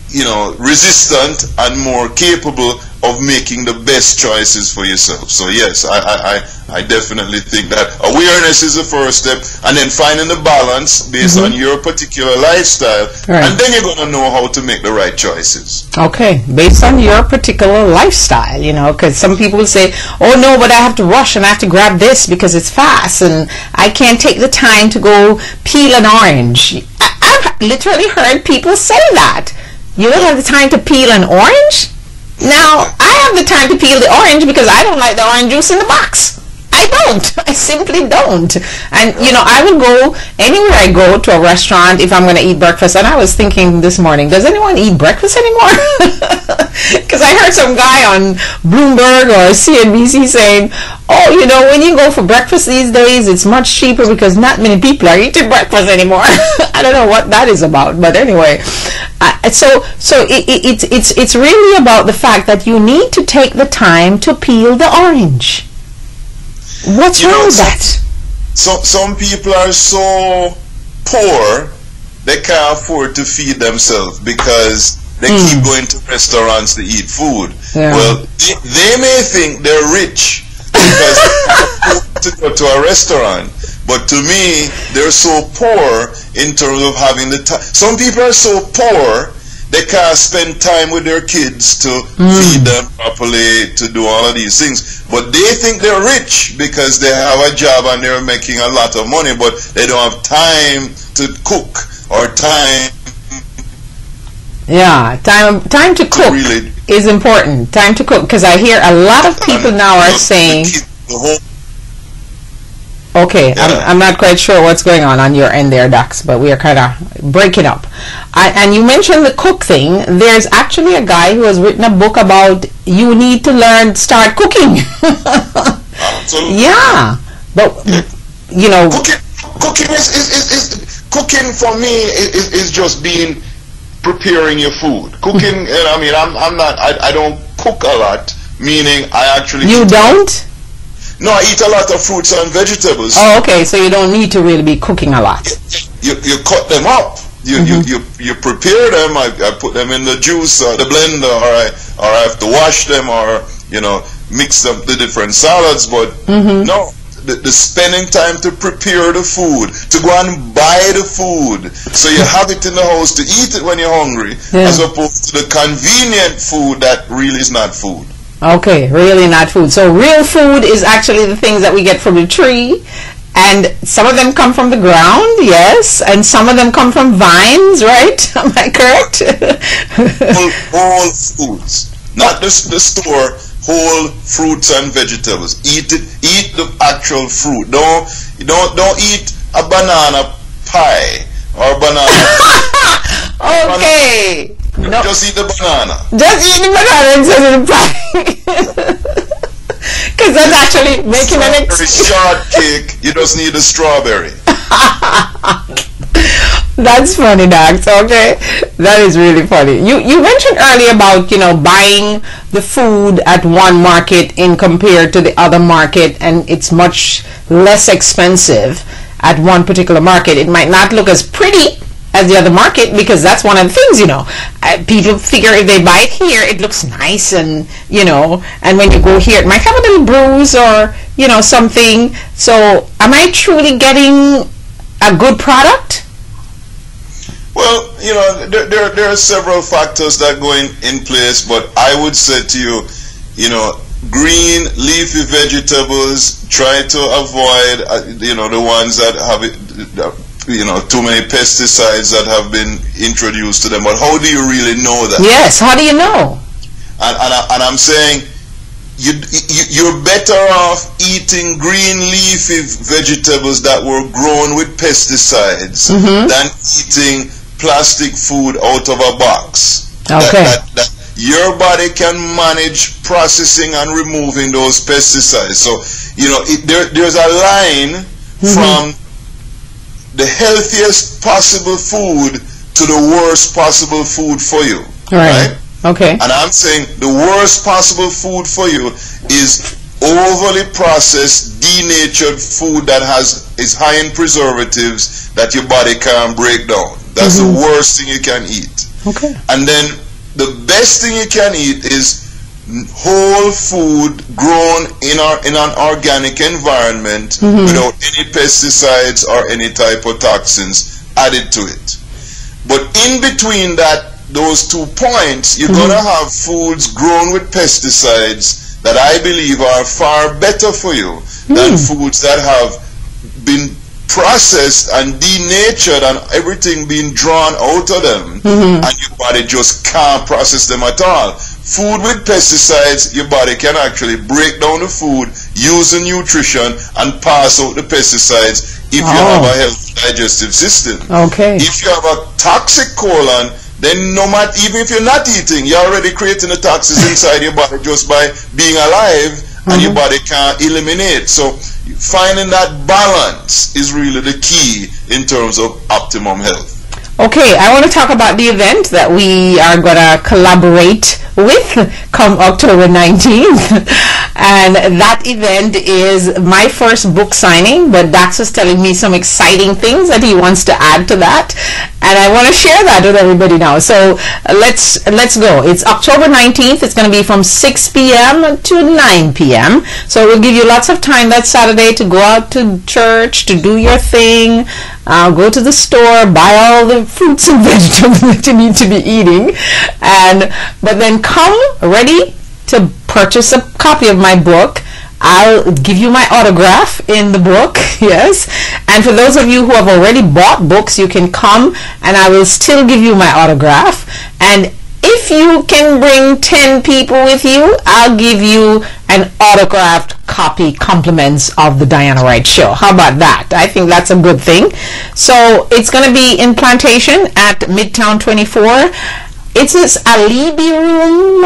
you know, resistant and more capable of making the best choices for yourself. So yes, I definitely think that awareness is the first step, and then finding the balance based on your particular lifestyle, and then you're going to know how to make the right choices. Okay, based on your particular lifestyle, you know, because some people will say, oh no, but I have to rush and I have to grab this because it's fast and I can't take the time to go peel an orange. I've literally heard people say that. You don't have the time to peel an orange? Now, I have the time to peel the orange because I don't like the orange juice in the box. I don't. I simply don't. And, you know, I will go anywhere I go to a restaurant if I'm going to eat breakfast. And I was thinking this morning, does anyone eat breakfast anymore? Because I heard some guy on Bloomberg or CNBC saying, oh, you know, when you go for breakfast these days, it's much cheaper because not many people are eating breakfast anymore. I don't know what that is about, but anyway. So it's really about the fact that you need to take the time to peel the orange. What's wrong with that? Some people are so poor they can't afford to feed themselves because they keep going to restaurants to eat food. Yeah. Well, they may think they're rich because they afford to go to a restaurant. But to me, they're so poor in terms of having the time. Some people are so poor they can't spend time with their kids to feed them properly, to do all of these things. But they think they're rich because they have a job and they're making a lot of money, but they don't have time to cook or time. Yeah, time to cook really is important. Time to cook, because I hear a lot of people now are saying, okay, yeah. I'm not quite sure what's going on your end there, Dax, but we are kind of breaking up. And you mentioned the cook thing. There's actually a guy who has written a book about you need to start cooking. Absolutely. Yeah, but you know, cooking is cooking for me is just preparing your food. Cooking, I mean, I don't cook a lot. Meaning, I actually. You don't? No, I eat a lot of fruits and vegetables. Oh, okay. So you don't need to really be cooking a lot. You cut them up. You prepare them. I put them in the juice or the blender, or I have to wash them, or you know, mix them the different salads. But no, the spending time to prepare the food, to go and buy the food, so you have it in the house to eat it when you're hungry, as opposed to the convenient food that really is not food. Okay, really not food. So real food is actually the things that we get from the tree, and some of them come from the ground, yes, and some of them come from vines, right? Am I correct? Whole foods, not the store. Whole fruits and vegetables. Eat it. Eat the actual fruit. Don't eat a banana pie or banana. Okay. No. Just eat the banana. Just eat the banana instead of the pie. Because that's actually making an shortcake. You just need a strawberry. That's funny, Dax. Okay, that is really funny. You mentioned earlier about buying the food at one market in compared to the other market, and it's much less expensive at one particular market. It might not look as pretty as the other market, because that's one of the things, people figure if they buy it here, it looks nice, and and when you go here, it might have a little bruise or something. So am I truly getting a good product? Well, there are several factors that go in place, but I would say to you, green leafy vegetables, try to avoid, the ones that have, too many pesticides that have been introduced to them. But how do you really know that? Yes, how do you know? And I'm saying, you're better off eating green leafy vegetables that were grown with pesticides than eating plastic food out of a box. Okay. That your body can manage processing and removing those pesticides. So, there's a line from the healthiest possible food to the worst possible food for you. Right? Okay. And I'm saying the worst possible food for you is overly processed, denatured food that is high in preservatives that your body can't break down. That's the worst thing you can eat. Okay. And then the best thing you can eat is whole food grown in an organic environment without any pesticides or any type of toxins added to it. But in between those 2 points, you're going to have foods grown with pesticides that I believe are far better for you than foods that have been processed and denatured and everything being drawn out of them, and your body just can't process them at all. Food with pesticides, your body can actually break down the food, use the nutrition, and pass out the pesticides if you have a healthy digestive system. Okay. If you have a toxic colon, then even if you're not eating, you're already creating the toxins inside your body just by being alive, and your body can't eliminate. So finding that balance is really the key in terms of optimum health. Okay, I want to talk about the event that we are going to collaborate with come October 19th. And that event is my first book signing, but Dax is telling me some exciting things that he wants to add to that. And I want to share that with everybody now. So let's go. It's October 19th. It's going to be from 6 p.m. to 9 p.m. So we'll give you lots of time that Saturday to go out to church, to do your thing, go to the store, buy all the fruits and vegetables that you need to be eating, but then come ready to purchase a copy of my book. I'll give you my autograph in the book, yes. And for those of you who have already bought books, you can come and I will still give you my autograph. And if you can bring 10 people with you, I'll give you an autographed copy compliments of the Diana Wright Show. How about that? I think that's a good thing. So it's going to be in Plantation at Midtown 24. It's this alibi room.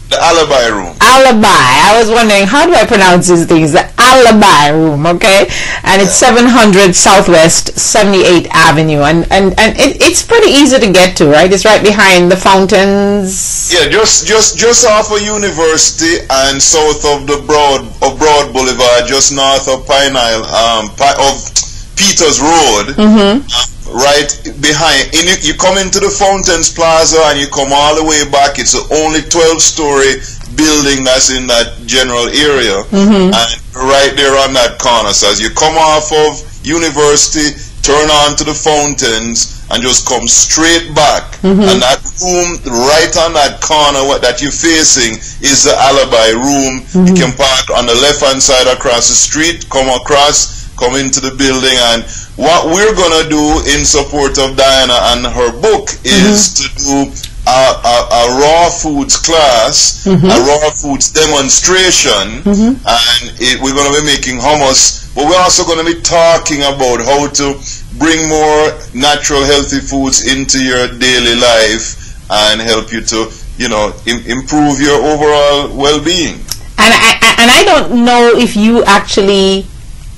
The alibi room. Alibi. I was wondering, how do I pronounce these things? The alibi room, okay? And it's 700 Southwest 78th Avenue. And it's pretty easy to get to, right? It's right behind the fountains. Yeah, just off of University and south of the Broad Boulevard, just north of Pine Isle, of Peters Road. Right behind, you come into the Fountains Plaza and you come all the way back. It's the only 12-story building that's in that general area, and right there on that corner. So as you come off of University, turn on to the Fountains, and just come straight back. And that room right on that corner that you're facing is the alibi room. You can park on the left hand side across the street, come into the building. And what we're gonna do in support of Diana and her book is to do a raw foods class, a raw foods demonstration, and we're going to be making hummus, but we're also going to be talking about how to bring more natural, healthy foods into your daily life and help you to, improve your overall well-being. And I don't know if you actually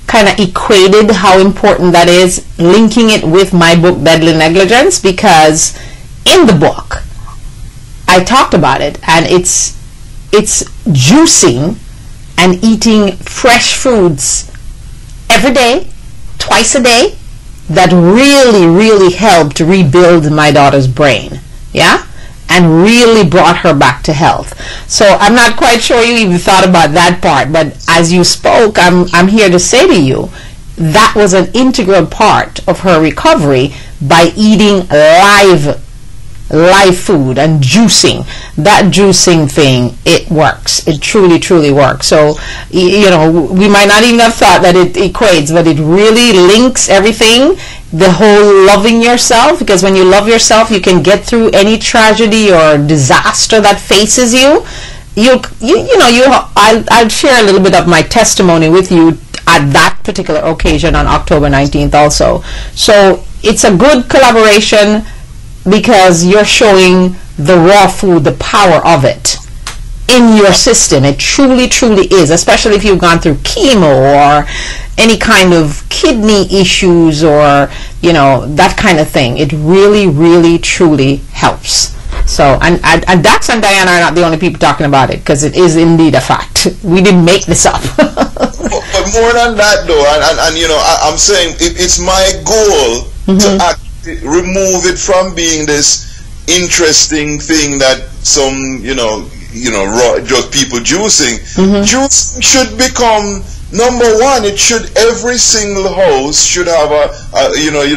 kind of equated how important that is, linking it with my book, Deadly Negligence, because in the book, I talked about it, and it's juicing and eating fresh foods every day, twice a day, that really, really helped rebuild my daughter's brain, yeah, and really brought her back to health. So I'm not quite sure you even thought about that part, but as you spoke, I'm here to say to you, that was an integral part of her recovery by eating live food and juicing. That juicing thing, it works. It truly, truly works. So, we might not even have thought that it equates, but it really links everything. The whole loving yourself, because when you love yourself, you can get through any tragedy or disaster that faces you. I'll share a little bit of my testimony with you at that particular occasion on October 19th also. So it's a good collaboration, because you're showing the raw food, the power of it in your system. It truly, truly is, especially if you've gone through chemo or any kind of kidney issues or, that kind of thing. It really, really, truly helps. So, and Dax and Diana are not the only people talking about it, because it is indeed a fact. We didn't make this up. But more than that, though, and I'm saying it's my goal to remove it from being this interesting thing that some just people juicing. Juicing should become number one. It should, every single house should have a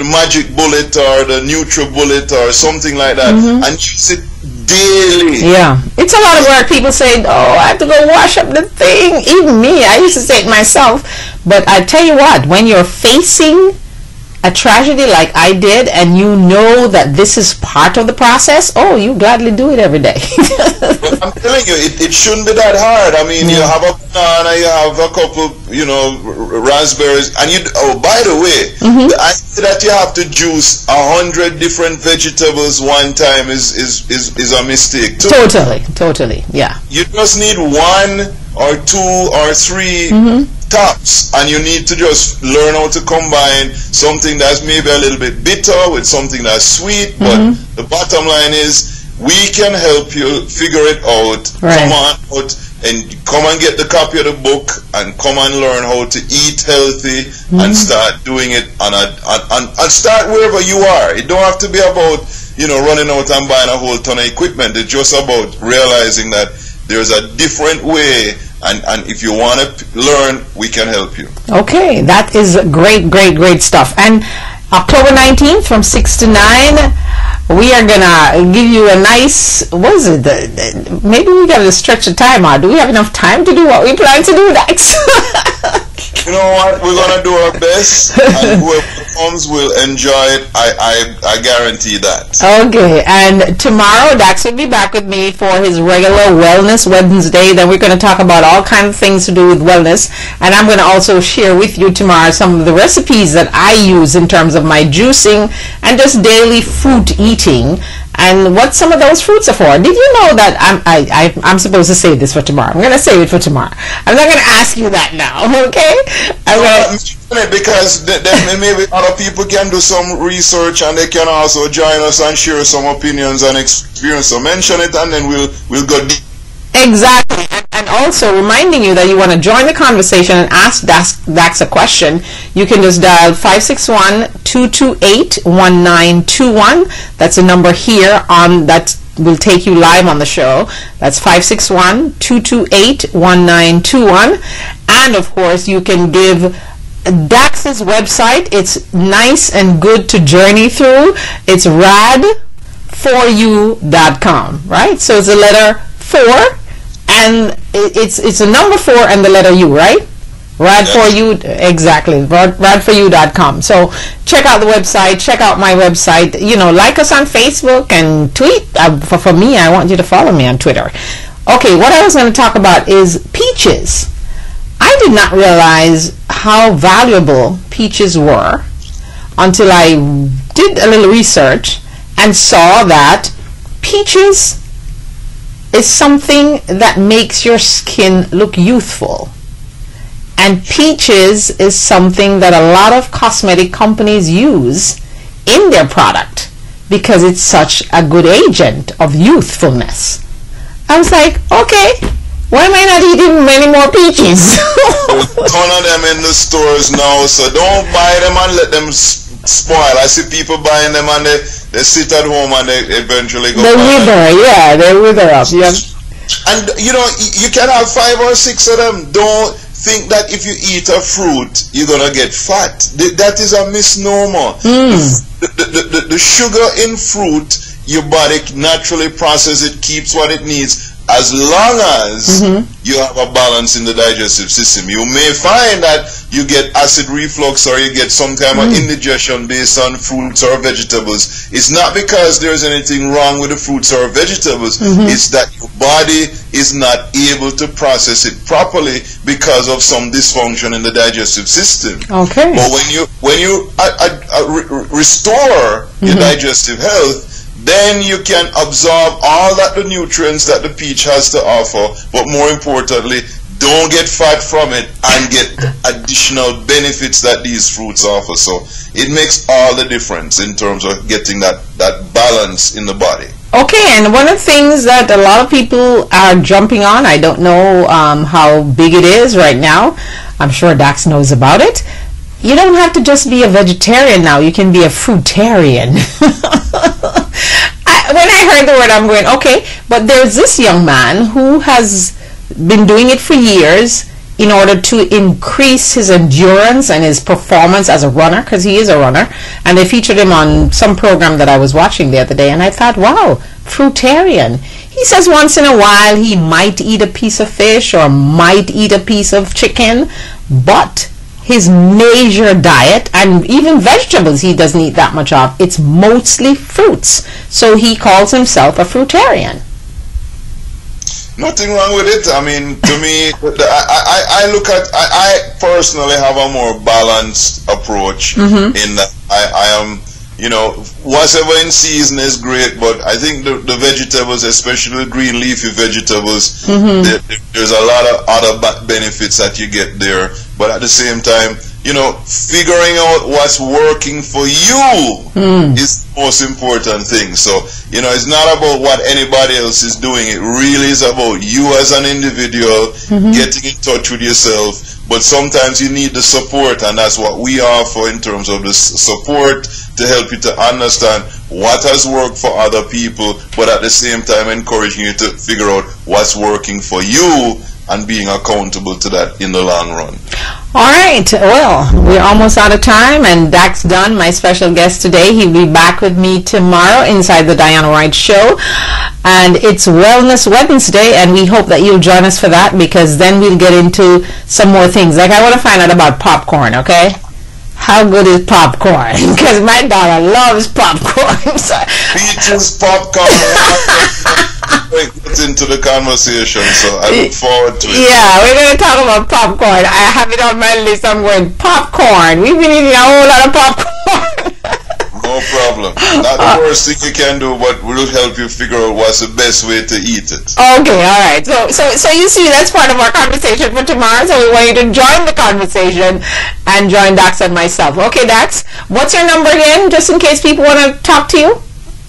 magic bullet or the NutriBullet or something like that, and use it daily. Yeah, it's a lot of work. People say, oh, I have to go wash up the thing. Even me, I used to say it myself. But I tell you what, when you're facing a tragedy like I did, and you know that this is part of the process, oh, you gladly do it every day. But I'm telling you, it shouldn't be that hard. I mean, you have a banana, you have a couple, raspberries, and by the way, the idea that you have to juice 100 different vegetables one time is a mistake too. Totally, yeah. You just need 1 or 2 or 3 tops, and you need to just learn how to combine something that's maybe a little bit bitter with something that's sweet. But the bottom line is, we can help you figure it out. Right. Come and get the copy of the book, and come and learn how to eat healthy, and start doing it and start wherever you are. It don't have to be about running out and buying a whole ton of equipment. It's just about realizing that there's a different way, and if you want to learn, we can help you. Okay, that is great stuff. And October 19th from 6 to 9, we are gonna give you a nice, maybe we gotta stretch the time out. Do we have enough time to do what we plan to do next? You know what, we're gonna do our best, and whoever comes will enjoy it. I guarantee that. Okay, and tomorrow Dax will be back with me for his regular Wellness Wednesday. Then we're going to talk about all kinds of things to do with wellness, and I'm going to also share with you tomorrow some of the recipes that I use in terms of my juicing and just daily fruit eating, and what some of those fruits are for. Did you know that I'm supposed to save this for tomorrow? I'm going to save it for tomorrow. I'm not going to ask you that now, okay? Because then maybe other people can do some research, and they can also join us and share some opinions and experience. So mention it, and then we'll go deep. Exactly. And also reminding you that you want to join the conversation and ask Dax a question, you can just dial 561-228-1921. That's a number here that will take you live on the show. That's 561-228-1921. And of course, you can give Dax's website, it's nice and good to journey through. It's rad4u.com, right? So it's the letter 4 and it's a number 4 and the letter U, right? Rad4u, exactly, rad4u.com. So check out the website, check out my website, you know, like us on Facebook and tweet. For me, I want you to follow me on Twitter. Okay, what I was going to talk about is peaches. I did not realize how valuable peaches were until I did a little research and saw that peaches is something that makes your skin look youthful. And peaches is something that a lot of cosmetic companies use in their product because it's such a good agent of youthfulness. I was like, okay, why am I not eating many more peaches? There's a ton of them in the stores now, so don't buy them and let them spoil. I see people buying them and they sit at home and they eventually go. They wither, yeah, they wither up. Yeah. And you know, you can have 5 or 6 of them. Don't think that if you eat a fruit, you're gonna get fat. That is a misnomer. The sugar in fruit, your body naturally processes it, keeps what it needs, as long as you have a balance in the digestive system. You may find that you get acid reflux or you get some kind of indigestion based on fruits or vegetables. It's not because there's anything wrong with the fruits or vegetables. It's that your body is not able to process it properly because of some dysfunction in the digestive system. Okay. But when you restore your digestive health, then you can absorb all that the nutrients that the peach has to offer, but more importantly, don't get fat from it and get additional benefits that these fruits offer. So it makes all the difference in terms of getting that balance in the body. Okay, and one of the things that a lot of people are jumping on, I don't know how big it is right now, I'm sure Dax knows about it. You don't have to just be a vegetarian now, you can be a fruitarian. When I heard the word, I'm going, okay, but there's this young man who has been doing it for years in order to increase his endurance and his performance as a runner, because he is a runner, and they featured him on some program that I was watching the other day, and I thought, wow, fruitarian. He says once in a while he might eat a piece of fish or might eat a piece of chicken, but his major diet, and even vegetables he doesn't eat that much of, it's mostly fruits. So he calls himself a fruitarian. Nothing wrong with it. I mean, to me, I look at, I personally have a more balanced approach in that I am, you know, whatever in season is great, but I think the vegetables, especially the green leafy vegetables, there's a lot of other benefits that you get there. But at the same time, you know, figuring out what's working for you is the most important thing. So, you know, it's not about what anybody else is doing. It really is about you as an individual getting in touch with yourself. But sometimes you need the support, and that's what we offer in terms of the support to help you to understand what has worked for other people, but at the same time encouraging you to figure out what's working for you and being accountable to that in the long run. All right, well, we're almost out of time, and Dax Dunn, my special guest today, he'll be back with me tomorrow inside the Diana Wright Show, and it's Wellness Wednesday, and we hope that you'll join us for that, because then we'll get into some more things. Like, I want to find out about popcorn, okay? How good is popcorn? Because my daughter loves popcorn. So. Peaches, popcorn. Get into the conversation, so I look forward to it. Yeah, we're going to talk about popcorn. I have it on my list. I'm going, popcorn. We've been eating a whole lot of popcorn. No problem. Not the worst thing you can do, but will help you figure out what's the best way to eat it. Okay, all right. So you see, that's part of our conversation for tomorrow. So we want you to join the conversation and join Dax and myself. Okay, Dax, what's your number again, just in case people want to talk to you?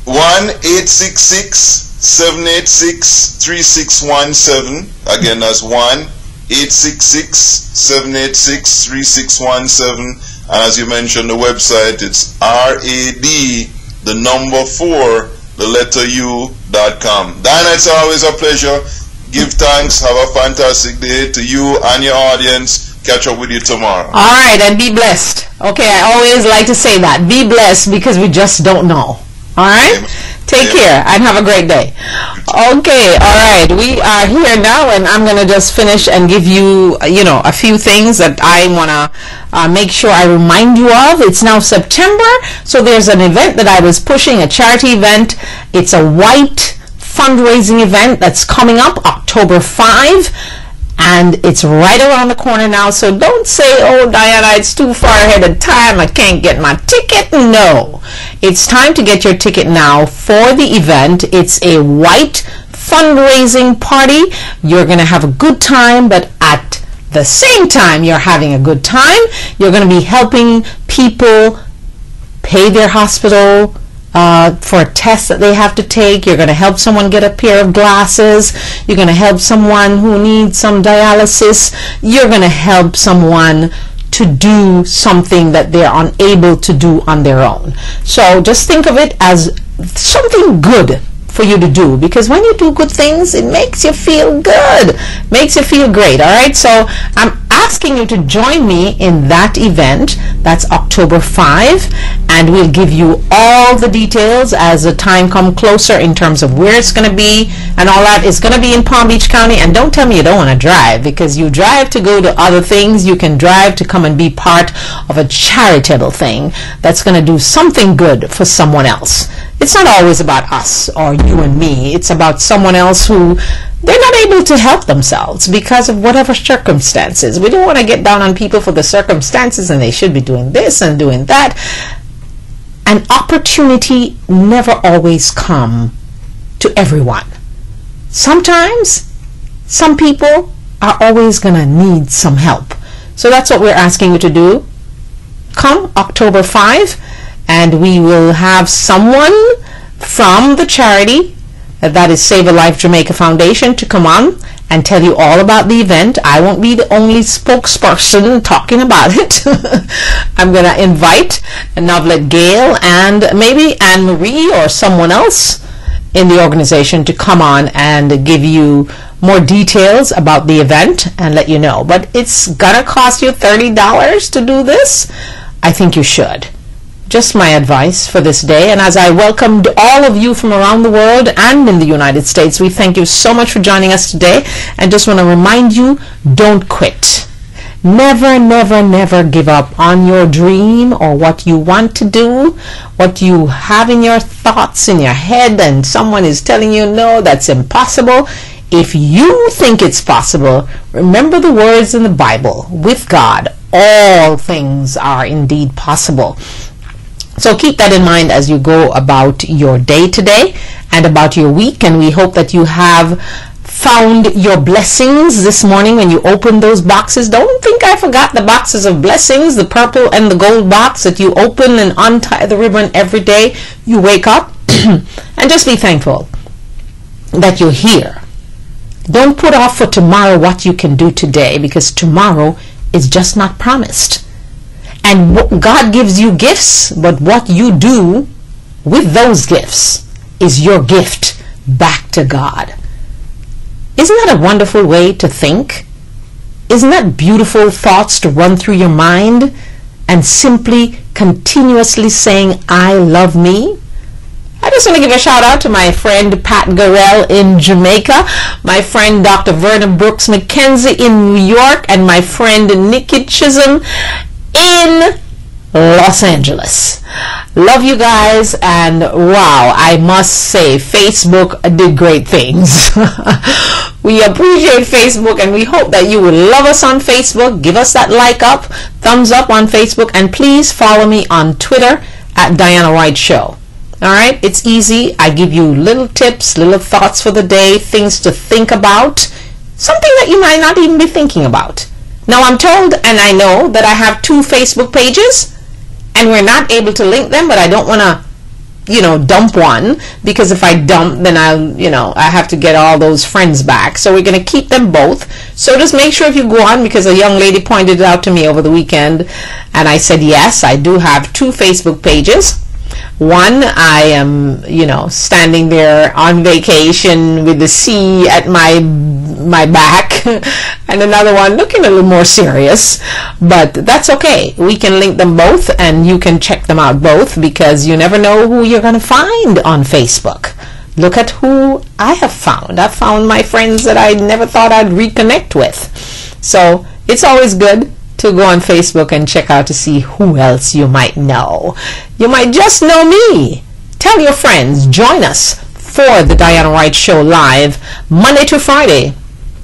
1-866-786-3617. Again, that's 1-866-786-3617. And as you mentioned, the website, it's RAD4U.com. Diana, it's always a pleasure. Give thanks. Have a fantastic day to you and your audience catch up with you tomorrow. All right, and be blessed. Okay, I always like to say that. Be blessed, because we just don't know. All right? Amen. Take care and have a great day. Okay, all right. We are here now, and I'm going to just finish and give you, a few things that I want to make sure I remind you of. It's now September, so there's an event that I was pushing, a charity event. It's a white fundraising event that's coming up October 5. And it's right around the corner now, so don't say, oh, Diana, it's too far ahead of time, I can't get my ticket. No, it's time to get your ticket now for the event. It's a white fundraising party. You're going to have a good time, but at the same time you're having a good time, you're going to be helping people pay their hospital for a test that they have to take. You're going to help someone get a pair of glasses. You're going to help someone who needs some dialysis. You're going to help someone to do something that they're unable to do on their own. So just think of it as something good for you to do, because when you do good things, it makes you feel good, makes you feel great. All right, so I'm asking you to join me in that event. That's October 5, and we'll give you all the details as the time comes closer in terms of where it's going to be and all that. It's going to be in Palm Beach County, and don't tell me you don't want to drive, because you drive to go to other things. You can drive to come and be part of a charitable thing that's going to do something good for someone else. It's not always about us or you and me. It's about someone else who they're not able to help themselves because of whatever circumstances. We don't want to get down on people for the circumstances and they should be doing this and doing that. An opportunity never always comes to everyone. Sometimes some people are always going to need some help. So that's what we're asking you to do. Come October 5. And we will have someone from the charity, that is Save a Life Jamaica Foundation, to come on and tell you all about the event. I won't be the only spokesperson talking about it. I'm going to invite Novelet Gale and maybe Anne-Marie or someone else in the organization to come on and give you more details about the event and let you know. But it's going to cost you $30 to do this. I think you should. Just my advice for this day. And as I welcomed all of you from around the world and in the United States, we thank you so much for joining us today. And just want to remind you, don't quit. Never, never, never give up on your dream or what you want to do, what you have in your thoughts, in your head, and someone is telling you, no, that's impossible. If you think it's possible, remember the words in the Bible, with God, all things are indeed possible. So keep that in mind as you go about your day today and about your week. And we hope that you have found your blessings this morning when you open those boxes. Don't think I forgot the boxes of blessings, the purple and the gold box that you open and untie the ribbon every day you wake up. And just be thankful that you're here. Don't put off for tomorrow what you can do today, because tomorrow is just not promised. And God gives you gifts, but what you do with those gifts is your gift back to God. Isn't that a wonderful way to think? Isn't that beautiful thoughts to run through your mind and simply continuously saying, I love me? I just want to give a shout out to my friend Pat Garrell in Jamaica, my friend Dr. Vernon Brooks McKenzie in New York, and my friend Nikki Chisholm in Los Angeles. Love you guys, and wow, I must say Facebook did great things. We appreciate Facebook, and we hope that you will love us on Facebook. Give us that thumbs up on Facebook, and please follow me on Twitter at Diana White Show. Alright, it's easy. I give you little tips, little thoughts for the day, things to think about, something that you might not even be thinking about. Now I'm told, and I know, that I have 2 Facebook pages, and we're not able to link them, but I don't want to, dump one, because if I dump, then I have to get all those friends back. So we're going to keep them both. So just make sure if you go on, because a young lady pointed it out to me over the weekend, and I said, yes, I do have 2 Facebook pages. One, I am, standing there on vacation with the sea at my back, and and another one looking a little more serious, but that's okay. We can link them both, and you can check them out both, because you never know who you're going to find on Facebook. Look at who I have found. I've found my friends that I never thought I'd reconnect with. So it's always good to go on Facebook and check out to see who else you might know. You might just know me. Tell your friends. Join us for the Diana Wright Show live Monday to Friday,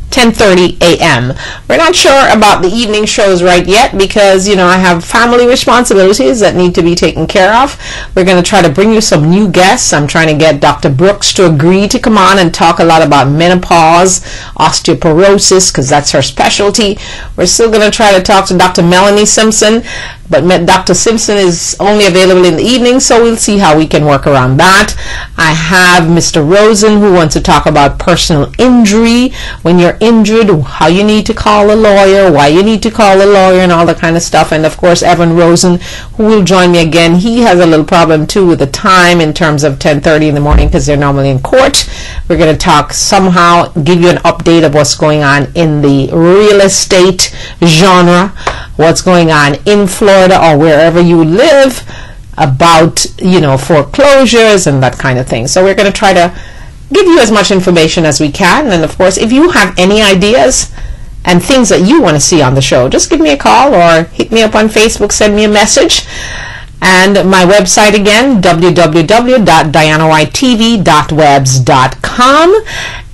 10:30 a.m. We're not sure about the evening shows right yet, because, you know, I have family responsibilities that need to be taken care of. We're going to try to bring you some new guests. I'm trying to get Dr. Brooks to agree to come on and talk a lot about menopause, osteoporosis, because that's her specialty. We're still going to try to talk to Dr. Melanie Simpson, but Dr. Simpson is only available in the evening, so we'll see how we can work around that. I have Mr. Rosen, who wants to talk about personal injury. When you're injured, how you need to call a lawyer, why you need to call a lawyer, and all that kind of stuff. And of course, Evan Rosen, who will join me again. He has a little problem too with the time in terms of 10:30 in the morning, because they're normally in court. We're going to talk somehow, give you an update of what's going on in the real estate genre, what's going on in Florida or wherever you live, about, you know, foreclosures and that kind of thing. So we're going to try to give you as much information as we can. And of course, if you have any ideas and things that you want to see on the show, just give me a call or hit me up on Facebook, send me a message. And my website again, www.dianawrighttv.webs.com,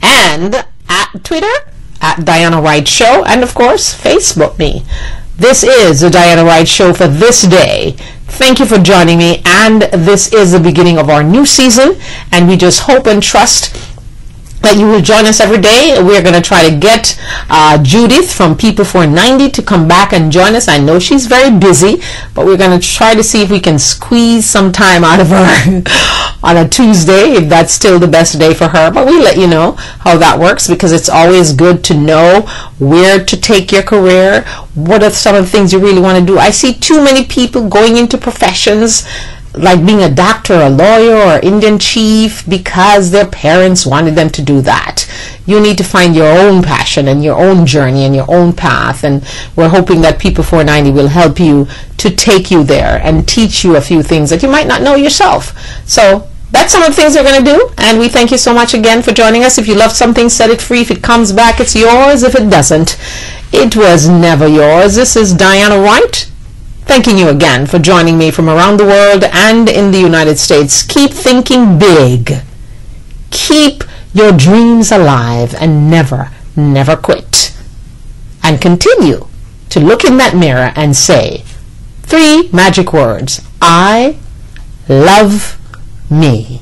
and at Twitter, at Diana Wright Show, and of course, Facebook me. This is the Diana Wright Show for this day. Thank you for joining me, and this is the beginning of our new season, and we just hope and trust that you will join us every day. We're going to try to get Judith from People 490 to come back and join us. I know she's very busy, but we're going to try to see if we can squeeze some time out of her on a Tuesday, if that's still the best day for her. But we'll let you know how that works, because it's always good to know where to take your career. What are some of the things you really want to do? I see too many people going into professions like being a doctor, a lawyer, or Indian chief because their parents wanted them to do that. You need to find your own passion and your own journey and your own path, and we're hoping that People 490 will help you to take you there and teach you a few things that you might not know yourself. So that's some of the things we're going to do, and we thank you so much again for joining us. If you love something, set it free. If it comes back, it's yours. If it doesn't, it was never yours. This is Diana Wright, thanking you again for joining me from around the world and in the United States. Keep thinking big. Keep your dreams alive, and never, never quit. And continue to look in that mirror and say 3 magic words: I love me.